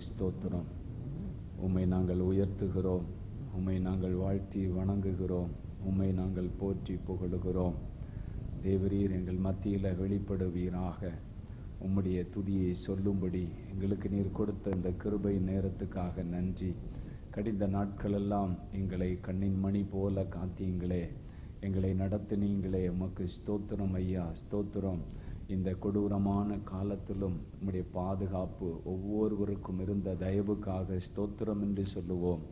ஸ்தோத்திரம். உம்மை நாங்கள் உயர்த்துகிறோம், உம்மை நாங்கள் வாழ்த்தி வணங்குகிறோம், உம்மை நாங்கள் போற்றி புகழுகிறோம். தேவரீர் எங்கள் மத்தியில் வெளிப்படுவீராக. உம்முடைய துதியை சொல்லும்படி எங்களுக்கு நீர் கொடுத்த இந்த கிருபை நேரத்துக்காக நன்றி. கடிந்த நாட்களெல்லாம் எங்களை கண்ணின் மணி போல காத்தீங்களே, எங்களை நடத்தினீங்களே, உமக்கு ஸ்தோத்திரம் ஐயா, ஸ்தோத்திரம். இந்த கொடூரமான காலத்திலும் உம்முடைய பாதுகாப்பு ஒவ்வொருவருக்கும் இருந்த தயவுக்காக ஸ்தோத்திரம் என்று சொல்லுவோம்.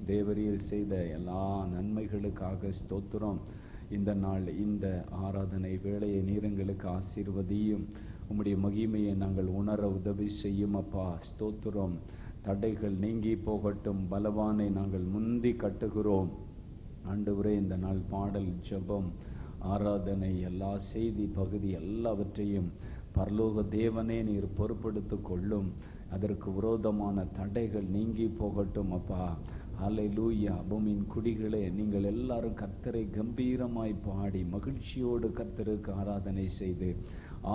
தேவரீர் செய்த எல்லா நன்மைகளுக்காக ஸ்தோத்திரம். இந்த நாள் இந்த ஆராதனை வேளையை நீர் எங்களுக்கு ஆசீர்வதியும். உம்முடைய மகிமையை நாங்கள் உணர உதவி செய்யும் அப்பா, ஸ்தோத்திரம். தடைகள் நீங்கி போகட்டும், பலவானை நாங்கள் முந்தி கட்டுகிறோம். ஆண்டவரே, இந்த நாள் பாடல், ஜெபம், ஆராதனை, எல்லா செய்தி பகுதி எல்லாவற்றையும் பரலோக தேவனே நீர் பொறுப்படுத்து கொள்ளும். அதற்கு விரோதமான தடைகள் நீங்கி போகட்டும் அப்பா. ஹல்லேலூயா. பூமியின் குடிகளே, நீங்கள் எல்லாரும் கர்த்தரை கம்பீரமாய் பாடி மகிழ்ச்சியோடு கர்த்தருக்கு ஆராதனை செய்து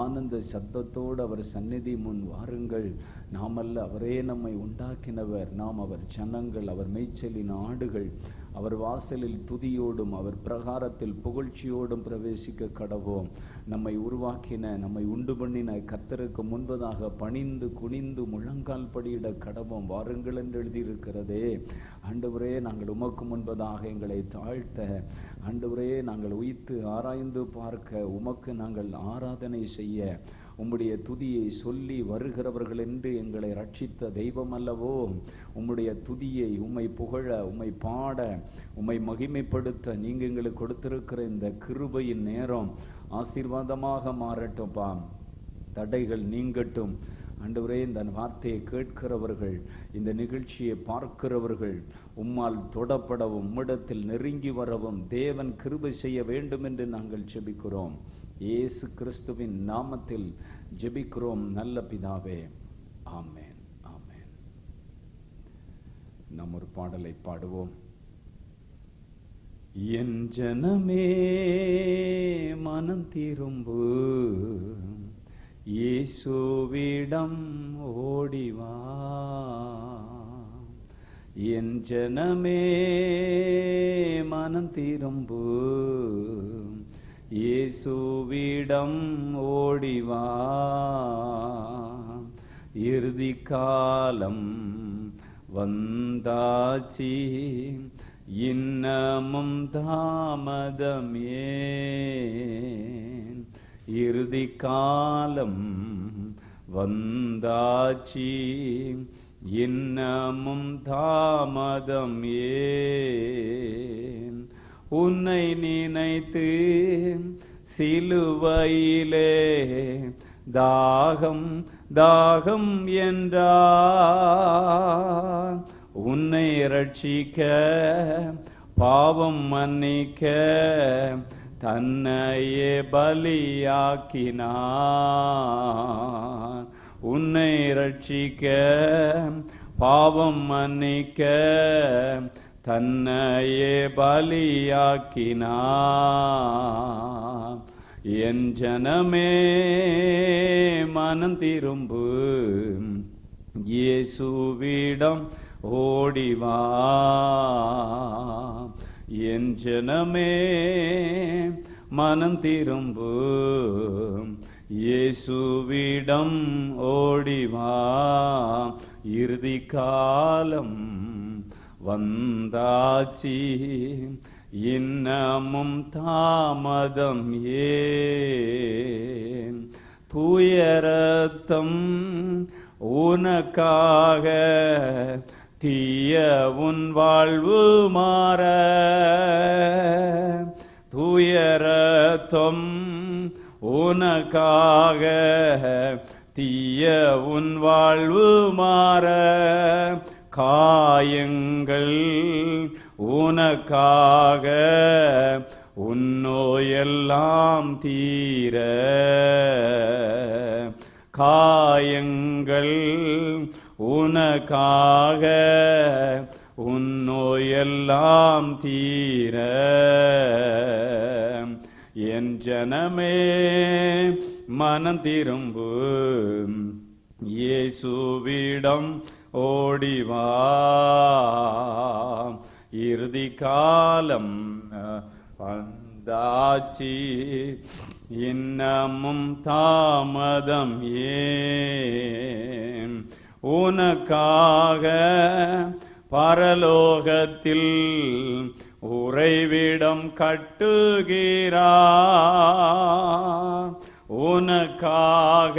ஆனந்த சத்தத்தோடு அவர் சந்நிதி முன் வாருங்கள். நாமல்ல, அவரே நம்மை உண்டாக்கினவர், நாம் அவர் ஜனங்கள், அவர் மேய்ச்சலின் ஆடுகள். அவர் வாசலில் துதியோடும் அவர் பிரகாரத்தில் புகழ்ச்சியோடும் பிரவேசிக்க கடவோம். நம்மை உருவாக்கின, நம்மை உண்டு பண்ணின கர்த்தருக்கு முன்பதாக பணிந்து குனிந்து முழங்கால் படியிட கடவோம். வாருங்கள் என்று எழுதியிருக்கிறதே. ஆண்டவரே, நாங்கள் உமக்கு முன்பதாக எங்களை தாழ்த்த, ஆண்டவரே, நாங்கள் உய்த்து ஆராய்ந்து பார்க்க, உமக்கு நாங்கள் ஆராதனை செய்ய, உம்முடைய துதியை சொல்லி வருகிறவர்கள் என்று எங்களை ரட்சித்த தெய்வம் அல்லவோ. உம்முடைய துதியை, உம்மை புகழ, உம்மை பாட, உம்மை மகிமைப்படுத்த நீங்கள் எங்களுக்கு கொடுத்திருக்கிற இந்த கிருபையின் நேரம் ஆசீர்வாதமாக மாறட்டும்பா. தடைகள் நீங்கட்டும் ஆண்டவரே. இந்த வார்த்தையை கேட்கிறவர்கள், இந்த நிகழ்ச்சியை பார்க்கிறவர்கள் உம்மால் தொடப்படவும் உம்மிடத்தில் நெருங்கி வரவும் தேவன் கிருபை செய்ய வேண்டும் என்று நாங்கள் ஜெபிக்கிறோம். இயேசு கிறிஸ்துவின் நாமத்தில் ஜெபிக்கிறோம் நல்ல பிதாவே, ஆமென், ஆமென். நாம் ஒரு பாடலை பாடுவோம். என் ஜனமே மனம் திரும்பு, இயேசுவிடம் ஓடிவா. என் ஜனமே மனம் திரும்பு, இயேசுவிடம் ஓடிவா. இறுதி காலம் வந்தாச்சி, இன்னமும் தாமதம் ஏன். இறுதி காலம் வந்தாச்சி, இன்னமும் தாமதம் ஏன். உன்னை நினைத்து சிலுவையிலே தாகம் தாகம் என்றார். உன்னை ரட்சிக்க, பாவம் மன்னிக்க தன்னையே பலியாக்கினார். உன்னை ரட்சிக்க, பாவம் மன்னிக்க தன்னையே பலியாக்கினார். என் ஜனமே மனம் திரும்பு, இயேசுவிடம் ஓடிவா. என் ஜனமே மனம் திரும்பு, இயேசுவிடம் ஓடிவா. இறுதி காலம் வந்தாச்சி, இன்னமும் தாமதம் ஏன். தூய இரத்தம் உனக்காக, தீய உன் வாழ்வு மாற. தூய இரத்தம் உனக்காக, தீய உன் வாழ்வு மாற. காயங்கள் உனக்காக, உன் நோயெல்லாம் தீர. காயங்கள் உனக்காக, உன் நோயெல்லாம் தீர. என் ஜனமே மனம் திரும்பு, இயேசுவிடம் ஓடிவா. இறுதி காலம் வந்தாச்சி, இன்னமும் தாமதம் ஏன்? உனக்காக பரலோகத்தில் உறைவிடம் கட்டுகிறார். உனக்காக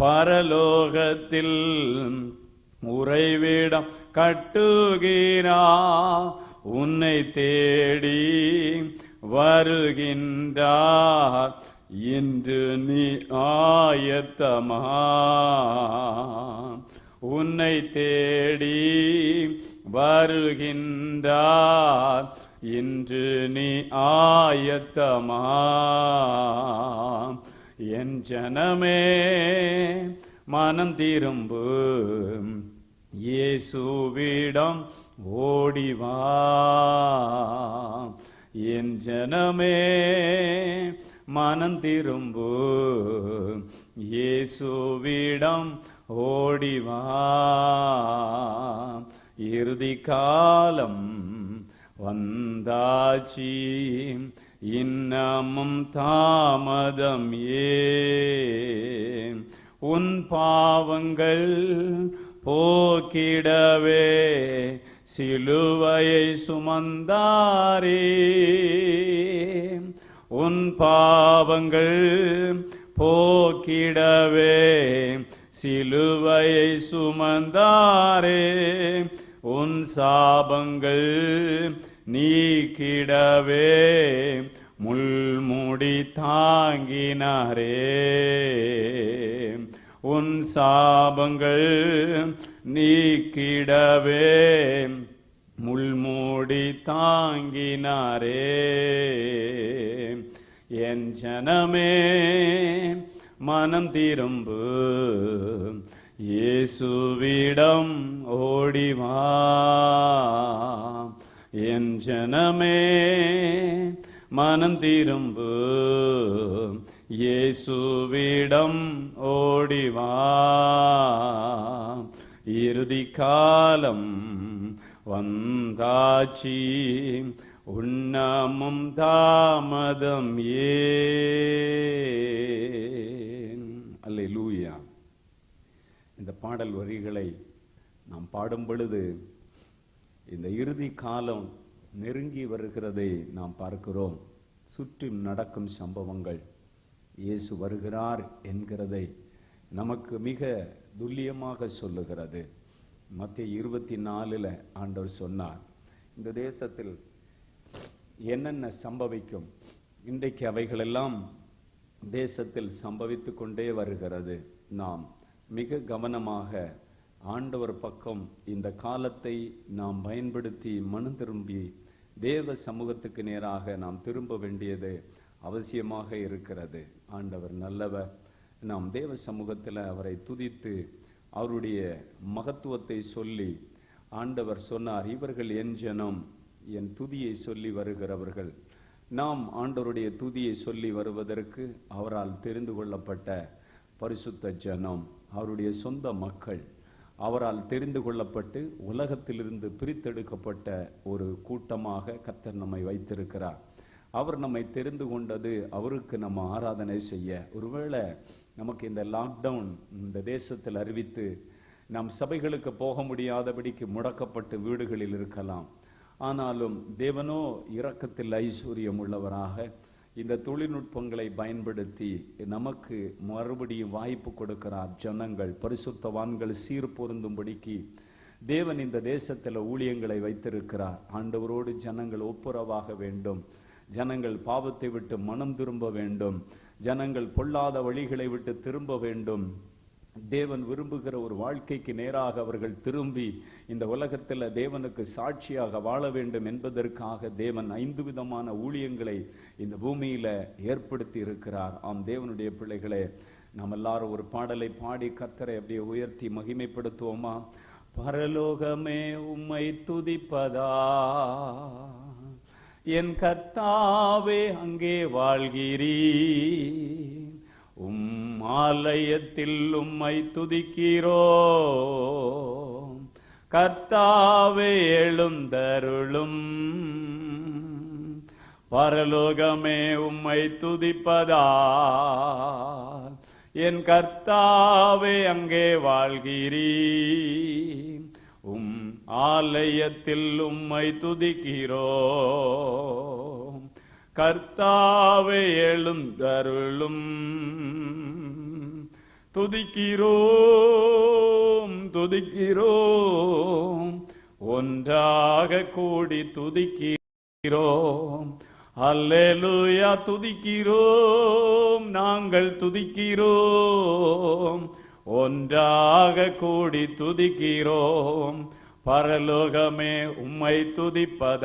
பரலோகத்தில் உறைவிடம் கட்டுகிறார். உன்னை தேடி வருகின்றார். இன்று நீ ஆயத்தமா? உன்னை தேடி வருகின்றார். இன்று நீ ஆயத்தமா? என் ஜனமே மனம் திரும்பு, இயேசுவிடம் ஓடிவா. என் ஜனமே மனம் திரும்பு, இயேசுவிடம் ஓடிவா. இறுதி காலம் வந்தாச்சி, இன்னமும் தாமதம் ஏன்? உன் பாவங்கள் போக்கிடவே சிலுவையை சுமந்தாரே. உன் பாவங்கள் போக்கிடவே சிலுவையை சுமந்தாரே. உன் சாபங்கள் நீக்கிடவே முள்முடி தாங்கினாரே. உன் சாபங்கள் நீக்கிடவே முள்மூடி தாங்கினாரே. என் ஜனமே மனம் திரும்பு, இயேசுவிடம் ஓடிவா. என் ஜனமே மனம் திரும்பு, இயேசுவிடம் ஓடிவா. இறுதி காலம் வந்தாச்சி, உன்னமும் தாமதம் ஏன்? அல்லேலூயா. இந்த பாடல் வரிகளை நாம் பாடும் பொழுது இந்த இறுதி காலம் நெருங்கி வருகிறதை நாம் பார்க்கிறோம். சுற்றி நடக்கும் சம்பவங்கள் இயேசு வருகிறார் என்கிறதை நமக்கு மிக துல்லியமாக சொல்லுகிறது. மத்தேயு 24 ஆண்டவர் சொன்னார், இந்த தேசத்தில் என்னென்ன சம்பவிக்கும், இன்றைக்கு அவைகளெல்லாம் தேசத்தில் சம்பவித்து கொண்டே வருகிறது. நாம் மிக கவனமாக ஆண்டவர் பக்கம் இந்த காலத்தை நாம் பயன்படுத்தி மனம் திரும்பி தேவ சமூகத்துக்கு நேராக நாம் திரும்ப வேண்டியது அவசியமாக இருக்கிறது. ஆண்டவர் நல்லவர். நாம் தேவ சமூகத்தில் அவரை துதித்து அவருடைய மகத்துவத்தை சொல்லி, ஆண்டவர் சொன்னார், இவர்கள் என் ஜனம், என் துதியை சொல்லி வருகிறவர்கள். நாம் ஆண்டவருடைய துதியை சொல்லி வருவதற்கு அவரால் தெரிந்து கொள்ளப்பட்ட பரிசுத்த ஜனம், அவருடைய சொந்த மக்கள், அவரால் தெரிந்து கொள்ளப்பட்டு உலகத்திலிருந்து பிரித்தெடுக்கப்பட்ட ஒரு கூட்டமாக கர்த்தர் நம்மை வைத்திருக்கிறார். அவர் நம்மை தெரிந்து கொண்டது அவருக்கு நம்ம ஆராதனை செய்ய. ஒருவேளை நமக்கு இந்த லாக்டவுன் இந்த தேசத்தில் அறிவித்து நாம் சபைகளுக்கு போக முடியாதபடிக்கு முடக்கப்பட்டு வீடுகளில் இருக்கலாம். ஆனாலும் தேவனோ இரக்கத்தில் ஐஸ்வர்யம் உள்ளவராக இந்த தொழில்நுட்பங்களை பயன்படுத்தி நமக்கு மறுபடியும் வாய்ப்பு கொடுக்கிறார். ஜனங்கள் பரிசுத்தவான்கள் சீர் பொருந்தும்படிக்கு தேவன் இந்த தேசத்தில் ஊழியங்களை வைத்திருக்கிறார். ஆண்டவரோடு ஜனங்கள் ஒப்புரவாக வேண்டும். ஜனங்கள் பாவத்தை விட்டு மனம் திரும்ப வேண்டும். ஜனங்கள் பொல்லாத வழிகளை விட்டு திரும்ப வேண்டும். தேவன் விரும்புகிற ஒரு வாழ்க்கைக்கு நேராக அவர்கள் திரும்பி இந்த உலகத்தில் தேவனுக்கு சாட்சியாக வாழ வேண்டும் என்பதற்காக தேவன் 5 விதமான ஊழியங்களை இந்த பூமியில ஏற்படுத்தி இருக்கிறார். ஆம் தேவனுடைய பிள்ளைகளே, நாம் எல்லாரும் ஒரு பாடலை பாடி கர்த்தரை அப்படியே உயர்த்தி மகிமைப்படுத்துவோமா? பரலோகமே உம்மை துதிப்பதா, என் கர்த்தாவே அங்கே வாழ்கிறீர். உம் ஆலயத்தில் உம்மை துதிக்கிறோம். கர்த்தாவே எழுந்தருளும். பரலோகமே உம்மை துதிப்பதால் என் கர்த்தாவே அங்கே வாழ்கிறீர். ஆலயத்தில் உம்மை துதிக்கிறோம். கர்த்தாவே எழுந்தருளும். துதிக்கிறோம் துதிக்கிறோம், ஒன்றாக கூடி துதிக்கிறோம். அல்லேலூயா துதிக்கிறோம், நாங்கள் துதிக்கிறோம், ஒன்றாக கூடி துதிக்கிறோம். பரலோகமே உம்மை துதிப்பதால்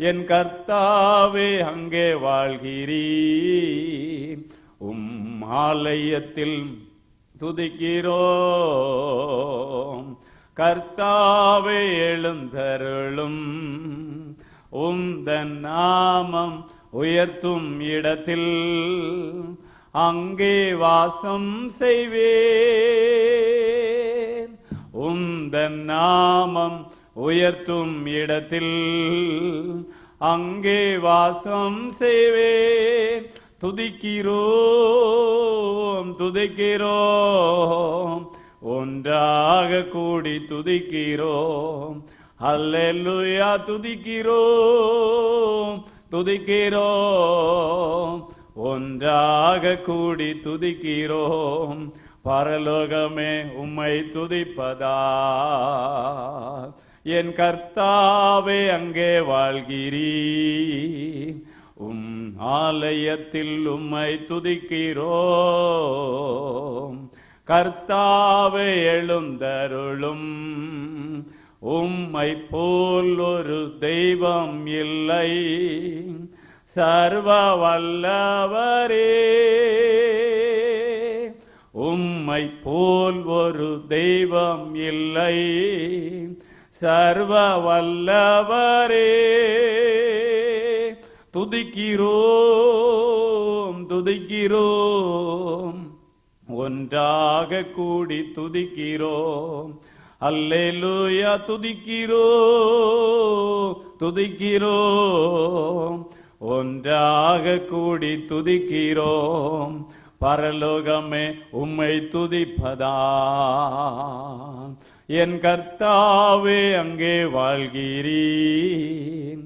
என் கர்த்தாவே அங்கே வாழ்கிறீர். ஆலயத்தில் துதிக்கிறோம். கர்த்தாவே எழுந்தருளும். உந்தன் நாமம் உயர்த்தும் இடத்தில் அங்கே வாசம் செய்வேன். உந்தன் நாமம் உயர்த்தும் இடத்தில் அங்கே வாசம் செய்வேன். துதிக்கிறோம் துதிக்கிறோம், ஒன்றாக கூடி துதிக்கிறோம். அல்லேலூயா துதிக்கிறோம் துதிக்கிறோம், ஒன்றாக கூடி துதிக்கிறோம். பரலோகமே உம்மை துதிப்பதால் என் கர்த்தாவே அங்கே வாழ்கிறீர். ஆலயத்தில் உம்மை துதிக்கிறோம். கர்த்தாவே எழுந்தருளும். உம்மை போல் ஒரு தெய்வம் இல்லை, சர்வ வல்லவரே. உம்மை போல் ஒரு தெய்வம் இல்லை, சர்வ வல்லவரே. துதிக்கிறோம் துதிக்கிறோம், ஒன்றாக கூடி துதிக்கிறோம். அல்லேலூயா துதிக்கிறோம் துதிக்கிறோம், ஒன்றாக கூடி துதிக்கிறோம். பரலோகமே உம்மை துதிப்பதால் என் கர்த்தாவே அங்கே வாழ்கிறீர்.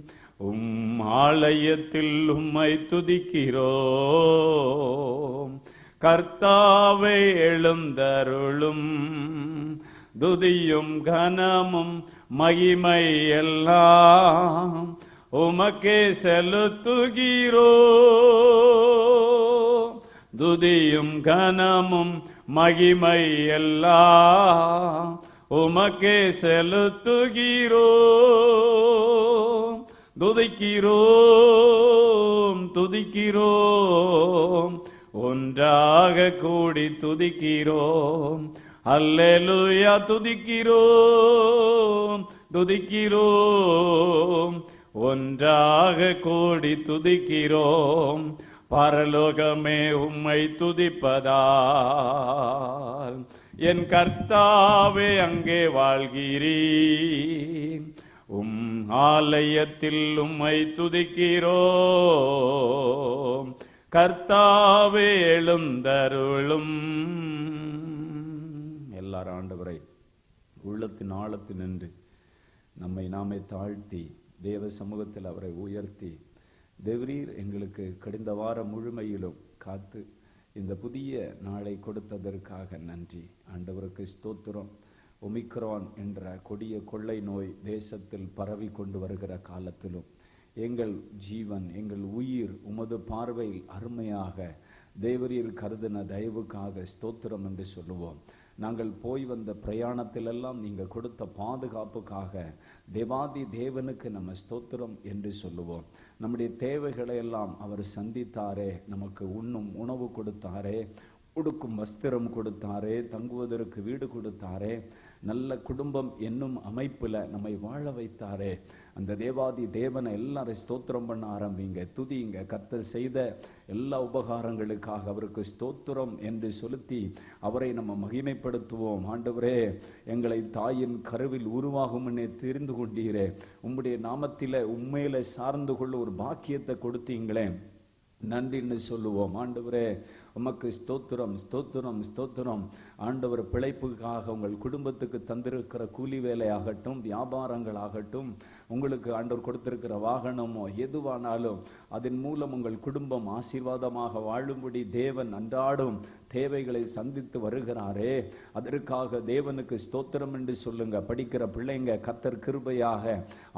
ஆலயத்தில் உம்மை துதிக்கிறோம். கர்த்தாவே எழுந்தருளும். துதியும் கனமும் மகிமை எல்லாம் உமக்கே செலுத்துகிறோம். துதியும் கனமும் மகிமை எல்லாம் உமக்கே செலுத்துகிறோம். துதிக்கிறோம் துதிக்கிறோம், ஒன்றாக கூடி துதிக்கிறோம். அல்லேலூயா துதிக்கிறோம் துதிக்கிறோம், ஒன்றாக கூடி துதிக்கிறோம். பரலோகமே உம்மை துதிப்பதால் என் கர்த்தாவே அங்கே வாழ்கிறீர். ஆலயத்தில் உம்மை துதிக்கிறோம். கர்த்தாவே எழுந்தருளும். எல்லாரும் ஆண்டவரை உள்ளத்தின் ஆழத்தில் நின்று நம்மை நாமே தாழ்த்தி தேவ சமூகத்தில் அவரை உயர்த்தி, தேவரீர் எங்களுக்கு கடந்த வாரம் முழுமையிலும் காத்து இந்த புதிய நாளை கொடுத்ததற்காக நன்றி. ஆண்டவருக்கு ஸ்தோத்திரம். ஒமிக்ரான் என்ற கொடிய கொள்ளை நோய் தேசத்தில் பரவி கொண்டு வருகிற காலத்திலும் எங்கள் ஜீவன், எங்கள் உயிர் உமது பார்வையில் அருமையாக தேவரீர் கருதின தயவுக்காக ஸ்தோத்திரம் என்று சொல்லுவோம். நாங்கள் போய் வந்த பிரயாணத்திலெல்லாம் நீங்கள் கொடுத்த பாதுகாப்புக்காக தேவாதி தேவனுக்கு நம்ம ஸ்தோத்திரம் என்று சொல்லுவோம். நம்முடைய தேவைகளை எல்லாம் அவர் சந்தித்தாரே, நமக்கு உண்ணும் உணவு கொடுத்தாரே, உடுக்கும் வஸ்திரம் கொடுத்தாரே, தங்குவதற்கு வீடு கொடுத்தாரே. நல்ல குடும்பம் என்னும் அமைப்புல நம்மை வாழ வைத்தாரே, அந்த தேவாதி தேவனை எல்லாரும் ஸ்தோத்திரம் பண்ண ஆரம்பிங்க, துதிங்க. கர்த்தர் செய்த எல்லா உபகாரங்களுக்காக அவருக்கு ஸ்தோத்திரம் என்று செலுத்தி அவரை நம்ம மகிமைப்படுத்துவோம். ஆண்டவரே, எங்களை தாயின் கருவில் உருவாகும் முன்னே தெரிந்து கொண்டீரே, உம்முடைய நாமத்தில உண்மையில சார்ந்து கொள்ள ஒரு பாக்கியத்தை கொடுத்தீங்களே, நன்றின்னு சொல்லுவோம். ஆண்டவரே, உமக்கு ஸ்தோத்திரம், ஸ்தோத்திரம், ஸ்தோத்திரம். ஆண்டவர், பிழைப்புக்காக உங்கள் குடும்பத்துக்கு தந்திருக்கிற கூலி வேலையாகட்டும், வியாபாரங்களாகட்டும், உங்களுக்கு ஆண்டவர் கொடுத்திருக்கிற வாகனமோ எதுவானாலும் அதன் மூலம் உங்கள் குடும்பம் ஆசீர்வாதமாக வாழும்படி தேவன் அன்றாடும் தேவைகளை சந்தித்து வருகிறாரே, அதற்காக தேவனுக்கு ஸ்தோத்திரம் என்று சொல்லுங்க. படிக்கிற பிள்ளைங்க கர்த்தர் கிருபையாக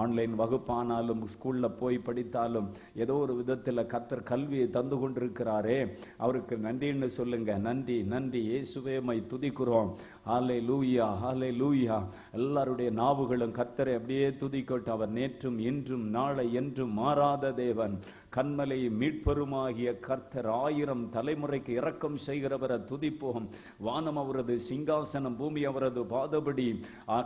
ஆன்லைன் வகுப்பானாலும் ஸ்கூல்ல போய் படித்தாலும் ஏதோ ஒரு விதத்தில் கர்த்தர் கல்வியை தந்து கொண்டிருக்கிறாரே, அவருக்கு நன்றின்னு சொல்லுங்க. நன்றி, நன்றி இயேசுவே, மை துதிக்கிறோம். ஹல்லேலூயா, ஹல்லேலூயா. எல்லாருடைய நாவுகளும் கர்த்தரை அப்படியே துதிக்கட்டும். அவர் நேற்றும் இன்றும் நாளை என்றும் மாறாத தேவன், கண்மலை மீட்பெருமாகிய கர்த்தர், 1000 தலைமுறைக்கு இரக்கம் செய்கிறவரை துதிப்போம். வானம் அவரது சிங்காசனம், பூமி அவரது பாதபடி.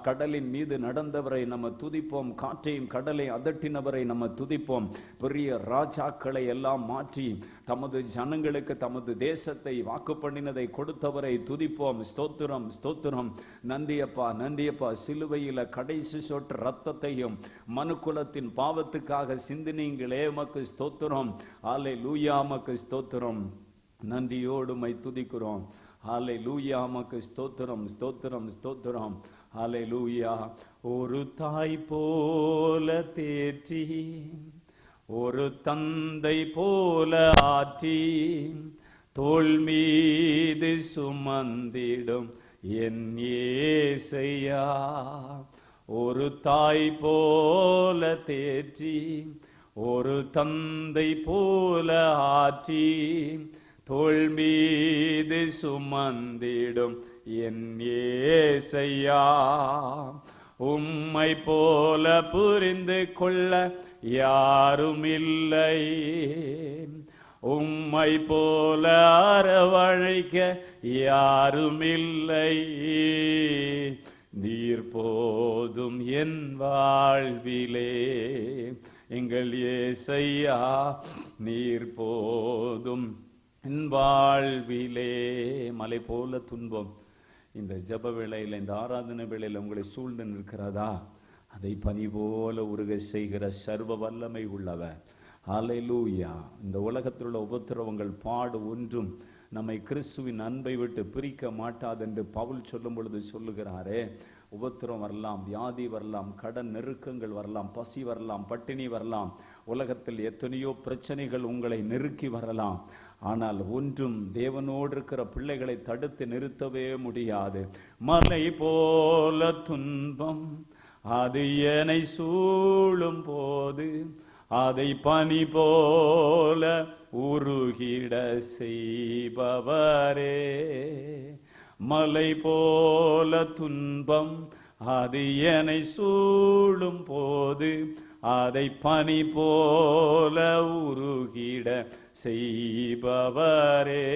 கடலின் மீது நடந்தவரை நம்ம துதிப்போம். காற்றையும் கடலை அதட்டினவரை நம்ம துதிப்போம். பெரிய ராஜாக்களை எல்லாம் மாற்றி தமது ஜனங்களுக்கு தமது தேசத்தை வாக்கு பண்ணினதை கொடுத்தவரை துதிப்போம். ஸ்தோத்திரம், ஸ்தோத்திரம். நன்றியப்பா, நன்றியப்பா. சிலுவையில கடைசி சொட்டு ரத்தத்தையும் மனுக்குலத்தின் பாவத்துக்காக சிந்தினீங்களே, உமக்கு ஸ்தோத்திரம். ஹல்லேலூயா, உமக்கு ஸ்தோத்திரம். நன்றியோடு மை துதிக்கிறோம். ஹல்லேலூயா, உமக்கு ஸ்தோத்திரம், ஸ்தோத்திரம், ஸ்தோத்திரம். ஹல்லேலூயா. ஒரு தாய் போல தேற்றி, ஒரு தந்தை போல ஆற்றி, தோள் மீது சுமந்திடும் என் இயேசையா. ஒரு தாய் போல தேற்றி, ஒரு தந்தை போல ஆற்றி, தோள் மீது சுமந்திடும் என் இயேசையா. உம்மை போல புரிந்து கொள்ள யாரும் இல்லை, உம்மை போல அரவணைக்க யாரும் இல்லை. நீர் போதும் என் வாழ்விலே, எங்கள் இயேசையா, நீர் போதும் என் வாழ்விலே. மலை போல துன்பம் இந்த ஜப வேளையில், இந்த ஆராதனை வேளையில் உங்களை சூழ்ந்து நிற்கிறதா? அதை பனி போல உருக செய்கிற சர்வ வல்லமை உள்ளவர். ஹல்லேலூயா. இந்த உலகத்தில் உள்ள உபத்திரவங்கள் பாடு ஒன்றும் நம்மை கிறிஸ்துவின் அன்பை விட்டு பிரிக்க மாட்டாதென்று பவுல் சொல்லும் பொழுது சொல்லுகிறாரே, உபத்திரம் வரலாம், வியாதி வரலாம், கடன் நெருக்கங்கள் வரலாம், பசி வரலாம், பட்டினி வரலாம், உலகத்தில் எத்தனையோ பிரச்சனைகள் உங்களை நெருக்கி வரலாம். ஆனால் ஒன்றும் தேவனோடு இருக்கிற பிள்ளைகளை தடுத்து நிறுத்தவே முடியாது. மலை போல துன்பம் அது என்னை சூழும் போது, அதை பனி போல உருகிட செய்பவரே. மலை போல துன்பம் அது என்னை சூழும் போது, அதை பனி போல உருகிட செய்பவரே.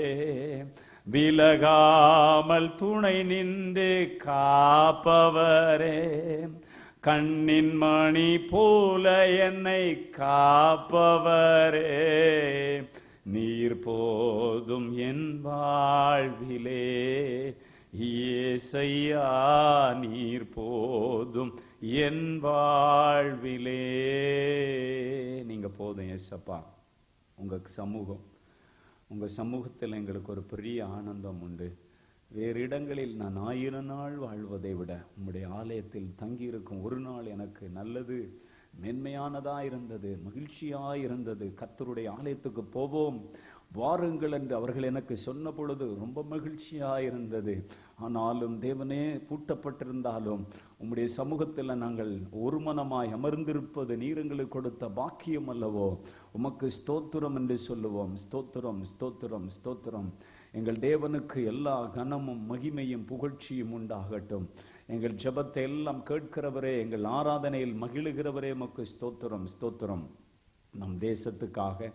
விலகாமல் துணை நின்று காப்பவரே, கண்ணின் மணி போல என்னை காப்பவரே. நீர் போதும் என் வாழ்விலே, இயேசையா, நீர் போதும் என் வாழ்விலே. நீங்க போதும் இயேசப்பா. உங்க சமூகத்தில் எங்களுக்கு ஒரு பெரிய ஆனந்தம் உண்டு. வேறு இடங்களில் நான் 1000 நாள் வாழ்வதை விட உம்முடைய ஆலயத்தில் தங்கியிருக்கும் ஒரு நாள் எனக்கு நல்லது, மென்மையானதா இருந்தது, மகிழ்ச்சியா இருந்தது. கர்த்தருடைய ஆலயத்துக்கு போவோம் வாருங்கள் என்று அவர்கள் எனக்கு சொன்ன பொழுது ரொம்ப மகிழ்ச்சியா இருந்தது. ஆனாலும் தேவனே, பூட்டப்பட்டிருந்தாலும் உம்முடைய சமூகத்தில் நாங்கள் ஒரு மனமாய் அமர்ந்திருப்பது நீர் எங்களுக்கு கொடுத்த பாக்கியம் அல்லவோ. உமக்கு ஸ்தோத்திரம் என்று சொல்லுவோம். ஸ்தோத்திரம், ஸ்தோத்திரம், ஸ்தோத்திரம். எங்கள் தேவனுக்கு எல்லா கனமும் மகிமையும் புகழ்ச்சியும் உண்டாகட்டும். எங்கள் ஜெபத்தை எல்லாம் கேட்கிறவரே, எங்கள் ஆராதனையில் மகிழுகிறவரே, உமக்கு ஸ்தோத்திரம், ஸ்தோத்திரம். நம் தேசத்துக்காக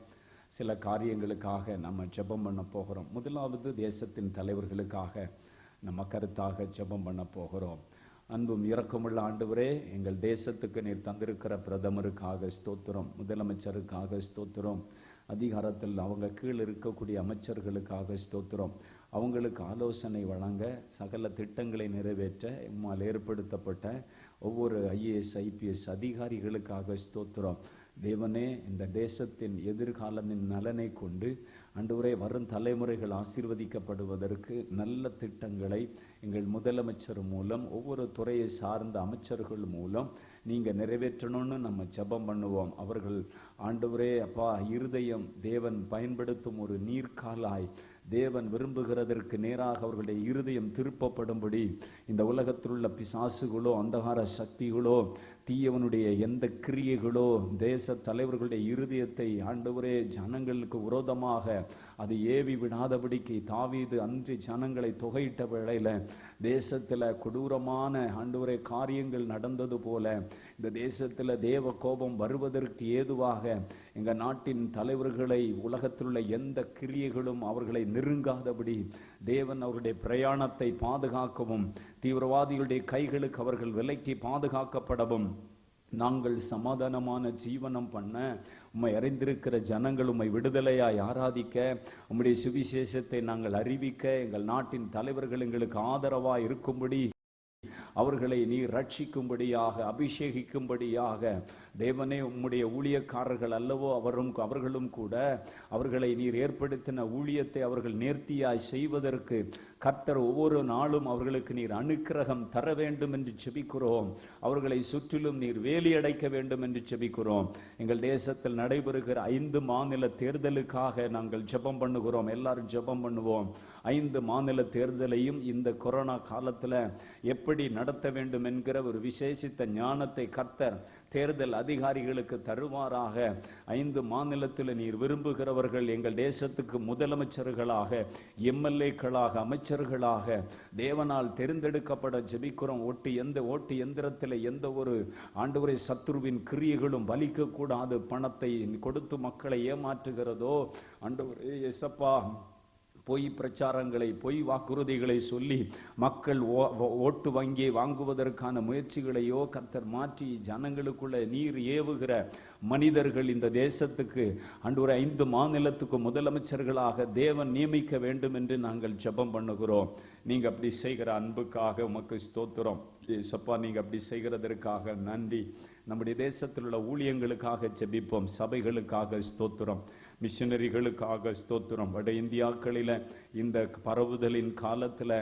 சில காரியங்களுக்காக நம்ம ஜெபம் பண்ண போகிறோம். முதலாவது தேசத்தின் தலைவர்களுக்காக நம்ம கருத்தாக ஜெபம் பண்ண போகிறோம். அன்பும் இரக்கமுள்ள ஆண்டவரே, எங்கள் தேசத்துக்கு நீர் தந்திருக்கிற பிரதமருக்காக ஸ்தோத்திரம், முதலமைச்சருக்காக ஸ்தோத்திரம், அதிகாரத்தில் அவங்க கீழ் இருக்கக்கூடிய அமைச்சர்களுக்காக ஸ்தோத்திரம், அவங்களுக்கு ஆலோசனை வழங்க சகல திட்டங்களை நிறைவேற்ற உம்மால் ஏற்படுத்தப்பட்ட ஒவ்வொரு IAS IPS அதிகாரிகளுக்காக ஸ்தோத்திரம். தேவனே, இந்த தேசத்தின் எதிர்காலத்தின் நலனை கொண்டு ஆண்டவரே வரும் தலைமுறைகள் ஆசீர்வதிக்கப்படுவதற்கு நல்ல திட்டங்களை எங்கள் முதலமைச்சர் மூலம் ஒவ்வொரு துறையை சார்ந்த அமைச்சர்கள் மூலம் நீங்கள் நிறைவேற்றணும்னு நம்ம ஜெபம் பண்ணுவோம். அவர்கள் ஆண்டவரே அப்பா இருதயம் தேவன் பயன்படுத்தும் ஒரு நீர்க்காலாய் தேவன் விரும்புகிறதற்கு நேராக அவர்களுடைய இருதயம் திருப்பப்படும்படி இந்த உலகத்தில் உள்ள பிசாசுகளோ அந்தகார சக்திகளோ தீயவனுடைய எந்த கிரியைகளோ தேச தலைவர்களுடைய இருதயத்தை ஆண்டவரே ஜனங்களுக்கு விரோதமாக அது ஏவி விடாதபடிக்கு தாவீது அன்று ஜனங்களை தொகையிட்ட வேளையில் தேசத்தில் கொடூரமான ஆண்டவரே காரியங்கள் நடந்தது போல இந்த தேசத்தில் தேவ கோபம் வருவதற்கு ஏதுவாக எங்கள் நாட்டின் தலைவர்களை உலகத்தில் உள்ள எந்த கிரியைகளும் அவர்களை நெருங்காதபடி தேவன் அவருடைய பிரயாணத்தை பாதுகாக்கவும் தீவிரவாதிகளுடைய கைகளுக்கு அவர்கள் விலக்கி பாதுகாக்கப்படவும் நாங்கள் சமாதானமான ஜீவனம் பண்ண உம்மை அறிந்திருக்கிற ஜனங்கள் உம்மை விடுதலையாய் ஆராதிக்க உம்முடைய சுவிசேஷத்தை நாங்கள் அறிவிக்க எங்கள் நாட்டின் தலைவர்கள் எங்களுக்கு ஆதரவாய் இருக்கும்படி அவர்களை நீர் ரட்சிக்கும்படியாக அபிஷேகிக்கும்படியாக தேவனே உம்முடைய ஊழியக்காரர்கள் அல்லவோ அவர்களும் கூட அவர்களை நீர் ஏற்படுத்தின ஊழியத்தை அவர்கள் நேர்த்தியாய் செய்வதற்கு கர்த்தர் ஒவ்வொரு நாளும் அவர்களுக்கு நீர் அனுக்கிரகம் தர வேண்டும் என்று செபிக்கிறோம். அவர்களை சுற்றிலும் நீர் வேலி அடைக்க வேண்டும் என்று செபிக்கிறோம். எங்கள் தேசத்தில் நடைபெறுகிற 5 மாநில தேர்தலுக்காக நாங்கள் ஜெபம் பண்ணுகிறோம். எல்லாரும் ஜெபம் பண்ணுவோம். 5 மாநில தேர்தலையும் இந்த கொரோனா காலத்தில் எப்படி நடத்த வேண்டும் என்கிற ஒரு விசேஷித்த ஞானத்தை கர்த்தர் தேர்தல் அதிகாரிகளுக்கு தருவாராக. 5 மாநிலத்தில் நீர் விரும்புகிறவர்கள் எங்கள் தேசத்துக்கு முதலமைச்சர்களாக, MLAக்களாக, அமைச்சர்களாக தேவனால் தெரிந்தெடுக்கப்பட ஜெபிக்கிறோம். ஓட்டு எந்திரத்தில் எந்த ஒரு ஆண்டவரை சத்துருவின் கிரியைகளும் பலிக்க கூடாது. பணத்தை கொடுத்து மக்களை ஏமாற்றுகிறதோ ஆண்டவரே இயேசப்பா பொய் பிரச்சாரங்களை பொய் வாக்குறுதிகளை சொல்லி மக்கள் ஓட்டு வங்கியை வாங்குவதற்கான முயற்சிகளையோ கர்த்தர் மாற்றி ஜனங்களுக்குள்ள நீர் ஏவுகிற மனிதர்கள் இந்த தேசத்துக்கு ஆண்டவரே 5 மாநிலத்துக்கு முதலமைச்சர்களாக தேவன் நியமிக்க வேண்டும் என்று நாங்கள் ஜெபம் பண்ணுகிறோம். நீங்க அப்படி செய்கிற அன்புக்காக உமக்கு ஸ்தோத்திரம் ஏசப்பா. நீங்க அப்படி செய்கிறதற்காக நன்றி. நம்முடைய தேசத்தில் உள்ள ஊழியங்களுக்காக ஜெபிப்போம். சபைகளுக்காக ஸ்தோத்திரம், மிஷனரிகளுக்காக ஸ்தோத்திரம். வட இந்தியாக்களில் இந்த பரவுதலின் காலத்தில்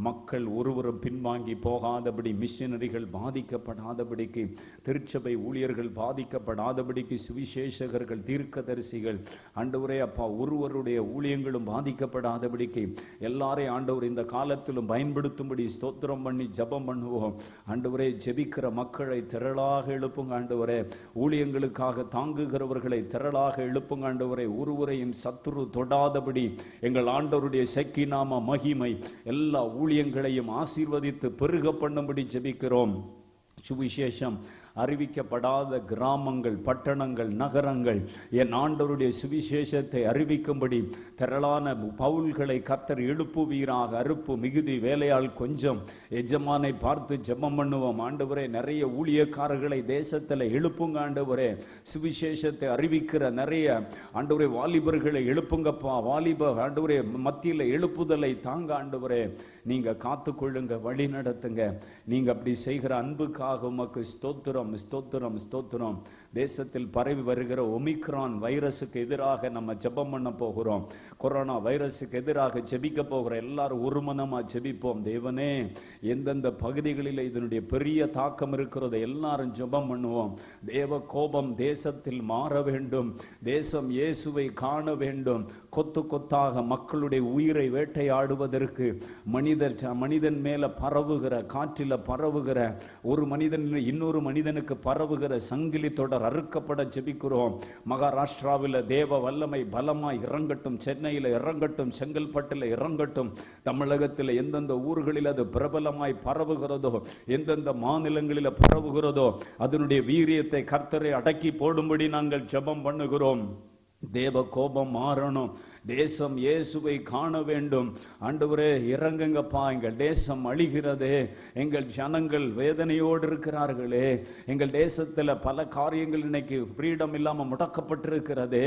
மக்கள் ஒருவரும் பின்வாங்கி போகாதபடி, மிஷனரிகள் பாதிக்கப்படாதபடிக்கு, திருச்சபை ஊழியர்கள் பாதிக்கப்படாதபடிக்கு, சுவிசேஷகர்கள் தீர்க்கதரிசிகள் ஆண்டவரே அப்பா ஒருவருடைய ஊழியங்களும் பாதிக்கப்படாதபடிக்கு எல்லாரையும் ஆண்டவர் இந்த காலத்திலும் பயன்படுத்தும்படி ஸ்தோத்திரம் பண்ணி ஜெபம் பண்ணுவோம். ஆண்டவரே ஜெபிக்கிற மக்களை திரளாக எழுப்புங்க ஆண்டவரே. ஊழியங்களுக்காக தாங்குகிறவர்களை திரளாக எழுப்புங்க ஆண்டவரே. ஒருவரையும் சத்துரு தொடாதபடி எங்கள் ஆண்டவருடைய செக்கினாம மகிமை எல்லா ஊழியங்களையும் ஆசீர்வதித்து பெருக பண்ணும்படி ஜெபிக்கிறோம். சுவிசேஷம் அறிவிக்கப்படாத கிராமங்கள், பட்டணங்கள், நகரங்கள் என் ஆண்டவருடைய சுவிசேஷத்தை அறிவிக்கும்படி திரளான பவுல்களை கர்த்தர் எழுப்புவீராக. அறுப்பு மிகுதி, வேலையால் கொஞ்சம். எஜமானை பார்த்து ஜெபம் பண்ணுவோம். ஆண்டவரே நிறைய ஊழியக்காரர்களை தேசத்தில் எழுப்புங்க ஆண்டவரே. சுவிசேஷத்தை அறிவிக்கிற நிறைய ஆண்டவரே வாலிபர்களை எழுப்புங்கப்பா. வாலிப ஆண்டவரே மத்தியில் எழுப்புதலை தாங்க ஆண்டவரே. நீங்க காத்துக்கொள்ளுங்க, வழி நடத்துங்க. நீங்க அப்படி செய்கிற அன்புக்காக உமக்கு ஸ்தோத்திரம் ஸ்தோத்திரம் ஸ்தோத்திரம். தேசத்தில் பரவி வருகிற ஒமிக்ரான் வைரஸுக்கு எதிராக நம்ம ஜெபம் பண்ண போகிறோம். கொரோனா வைரஸுக்கு எதிராக ஜெபிக்க போகிறோம். எல்லாரும் ஒரு மனமா ஜெபிப்போம். தேவனே, எந்தெந்த பகுதிகளில் இதனுடைய பெரிய தாக்கம் இருக்கிறது எல்லாரும் ஜெபம் பண்ணுவோம். தேவ கோபம் தேசத்தில் மாற வேண்டும். தேசம் இயேசுவை காண வேண்டும். கொத்து கொத்தாக மக்களுடைய உயிரை வேட்டையாடுவதற்கு மனிதன் மேல பரவுகிற, காற்றில பரவுகிற, ஒரு மனிதன் இன்னொரு மனிதனுக்கு பரவுகிற சங்கிலி தொடர் அறுக்கப்பட ஜெபிக்கிறோம். மகாராஷ்டிராவில் தேவ வல்லமை பலமாய் இறங்கட்டும். சென்னையில் இறங்கட்டும். செங்கல்பட்டில் இறங்கட்டும். தமிழகத்தில் எந்தெந்த ஊர்களில் அது பிரபலமாய் பரவுகிறதோ, எந்தெந்த மாநிலங்களில் பரவுகிறதோ அதனுடைய வீரியத்தை கர்த்தரை அடக்கி போடும்படி நாங்கள் ஜெபம் பண்ணுகிறோம். தேவ கோபம் மாறணும். தேசம் இயேசுவை காண வேண்டும். ஆண்டவரே இறங்குங்கப்பா, எங்கள் தேசம் அழிகிறதே, எங்கள் ஜனங்கள் வேதனையோடு இருக்கிறார்களே, எங்கள் தேசத்தில் பல காரியங்கள் இன்னைக்கு ஃப்ரீடம் இல்லாமல் முடக்கப்பட்டிருக்கிறதே.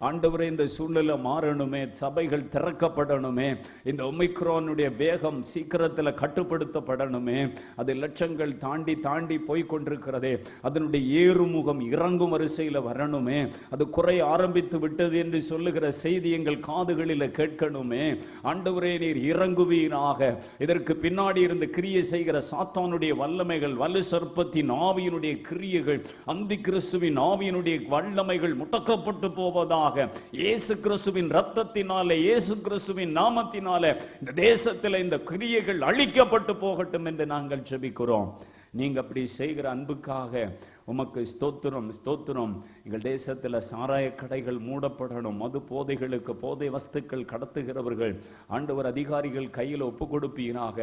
ஆண்டவரே இந்த சூழ்நிலை மாறணுமே, சபைகள் திறக்கப்படணுமே, இந்த ஒமிக்ரானுடைய வேகம் சீக்கிரத்தில் கட்டுப்படுத்தப்படணுமே. அது லட்சங்கள் தாண்டி தாண்டி போய்கொண்டிருக்கிறதே, அதனுடைய ஏறுமுகம் இறங்கும் வரிசையில் வரணுமே. அது குறை ஆரம்பித்து விட்டது என்று சொல்லுகிற செய்தி எங்கள் காதுகளில் கேட்கணுமே. ஆண்டவரே நீர் இறங்குவீராக. இதற்கு பின்னாடி இருந்து கிரியை செய்கிற சாத்தானுடைய வல்லமைகள், வலு சர்ப்பத்தின் ஆவியினுடைய கிரியைகள், அந்தி கிறிஸ்துவின் ஆவியினுடைய வல்லமைகள் முடக்கப்பட்டு போவதாக. இயேசு கிறிஸ்துவின் இரத்தத்தினாலே, இயேசு கிறிஸ்துவின் நாமத்தினாலே இந்த தேசத்தில் இந்த கிரியைகள் அழிக்கப்பட்டு போகட்டும் என்று நாங்கள் ஜெபிக்கிறோம். நீங்க அப்படி செய்கிற அன்புக்காக உமக்கு ஸ்தோத்திரம், ஸ்தோத்திரம். எங்கள் தேசத்தில் சாராய கடைகள் மூடப்படணும். மது போதைகளுக்கு, போதை வஸ்துக்கள் கடத்துகிறவர்கள் ஆண்டவர் அதிகாரிகள் கையில் ஒப்பு கொடுப்பீராக.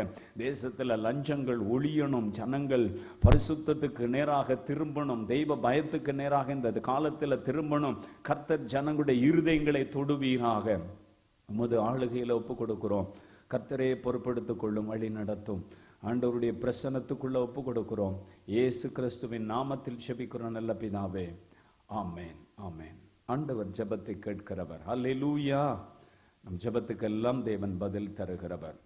தேசத்தில் லஞ்சங்கள் ஒழியணும். ஜனங்கள் பரிசுத்தத்துக்கு நேராக திரும்பணும். தெய்வ பயத்துக்கு நேராக இந்த காலத்தில் திரும்பணும். கர்த்தர் ஜனங்களுடைய இருதயங்களை தொடுவீராக. உமது ஆளுகையில் ஒப்பு கொடுக்கிறோம். கர்த்தரே பொறுப்படுத்திக் கொள்ளும், வழி நடத்தும். ஆண்டவருடைய பிரசன்னத்துக்குள்ள ஒப்பு கொடுக்கிறோம். இயேசு கிறிஸ்துவின் நாமத்தில் ஜெபிக்கிறோம் நல்ல பிதாவே, ஆமென், ஆமென். ஆண்டவர் ஜெபத்தை கேட்கிறவர். அல்லேலூயா. நம் ஜெபத்துக்கெல்லாம் தேவன் பதில் தருகிறவர்.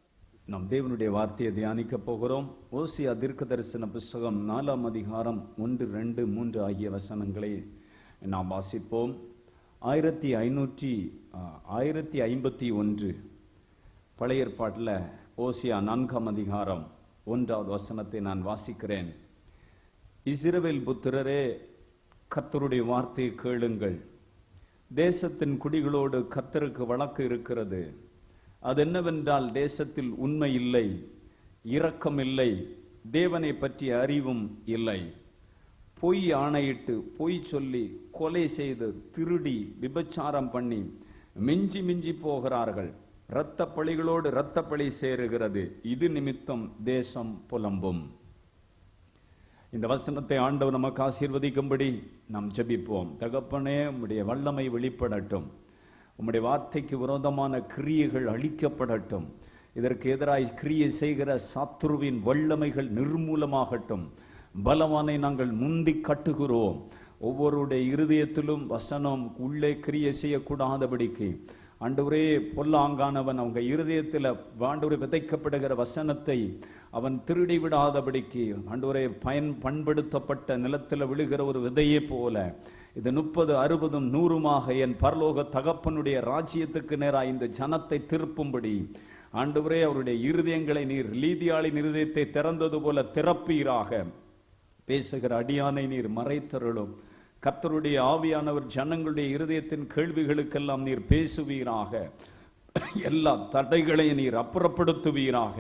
நம் தேவனுடைய வார்த்தையை தியானிக்க போகிறோம். ஓசியா தீர்க்கதரிசன புஸ்தகம் 4ஆம் அதிகாரம் 1, 2, 3 ஆகிய வசனங்களை நாம் வாசிப்போம். 1551 பழைய ஏற்பாட்டில் ஓசியா 4ஆம் அதிகாரம் 1வது வசனத்தை நான் வாசிக்கிறேன். இஸ்ரவேல் புத்திரரே, கர்த்தருடைய வார்த்தையை கேளுங்கள். தேசத்தின் குடிகளோடு கர்த்தருக்கு வழக்கு இருக்கிறது. அது என்னவென்றால், தேசத்தில் உண்மை இல்லை, இரக்கம் இல்லை, தேவனை பற்றிய அறிவும் இல்லை. பொய் ஆணையிட்டு, பொய் சொல்லி, கொலை செய்து, திருடி, விபச்சாரம் பண்ணி மிஞ்சி மிஞ்சி போகிறார்கள். இரத்த பழிகளோடு இரத்த பழி சேருகிறது. இது நிமித்தம் தேசம் புலம்பும். இந்த வசனத்தை ஆண்டவர் நமக்கு ஆசீர்வதிக்கும்படி நாம் ஜெபிப்போம். தகப்பனே, உம்முடைய வல்லமை வெளிப்படட்டும். உம்முடைய வார்த்தைக்கு விரோதமான கிரியைகள் அழிக்கப்படட்டும். இதற்கு எதிராய் கிரியை செய்கிற சத்துருவின் வல்லமைகள் நிர்மூலமாகட்டும். பலவானை நாங்கள் முந்தி கட்டுகிறோம். ஒவ்வொருடைய இருதயத்திலும் வசனம் உள்ளே கிரியை செய்யக்கூடாதபடிக்கு ஆண்டவரே, பொல்லாங்கானவன் அவங்க இருதயத்தில் ஆண்டவரே விதைக்கப்படுகிற வசனத்தை அவன் திருடி விடாதபடிக்கு ஆண்டவரே பண்படுத்தப்பட்ட நிலத்தில் விழுகிற ஒரு விதையை போல இது 30, 60, 100 என் பரலோக தகப்பனுடைய ராஜ்யத்துக்கு நேராக இந்த ஜனத்தை திருப்பும்படி ஆண்டவரே அவருடைய இருதயங்களை நீர் லீதியாளின் இருதயத்தை திறந்தது போல திறப்பீராக. பேசுகிற அடியானை நீர் மறைத்தருளும். கர்த்தருடைய ஆவியானவர் ஜனங்களுடைய இருதயத்தின் கேள்விகளுக்கெல்லாம் நீர் பேசுவீராக. எல்லா தடைகளையும் நீர் அப்புறப்படுத்துவீராக.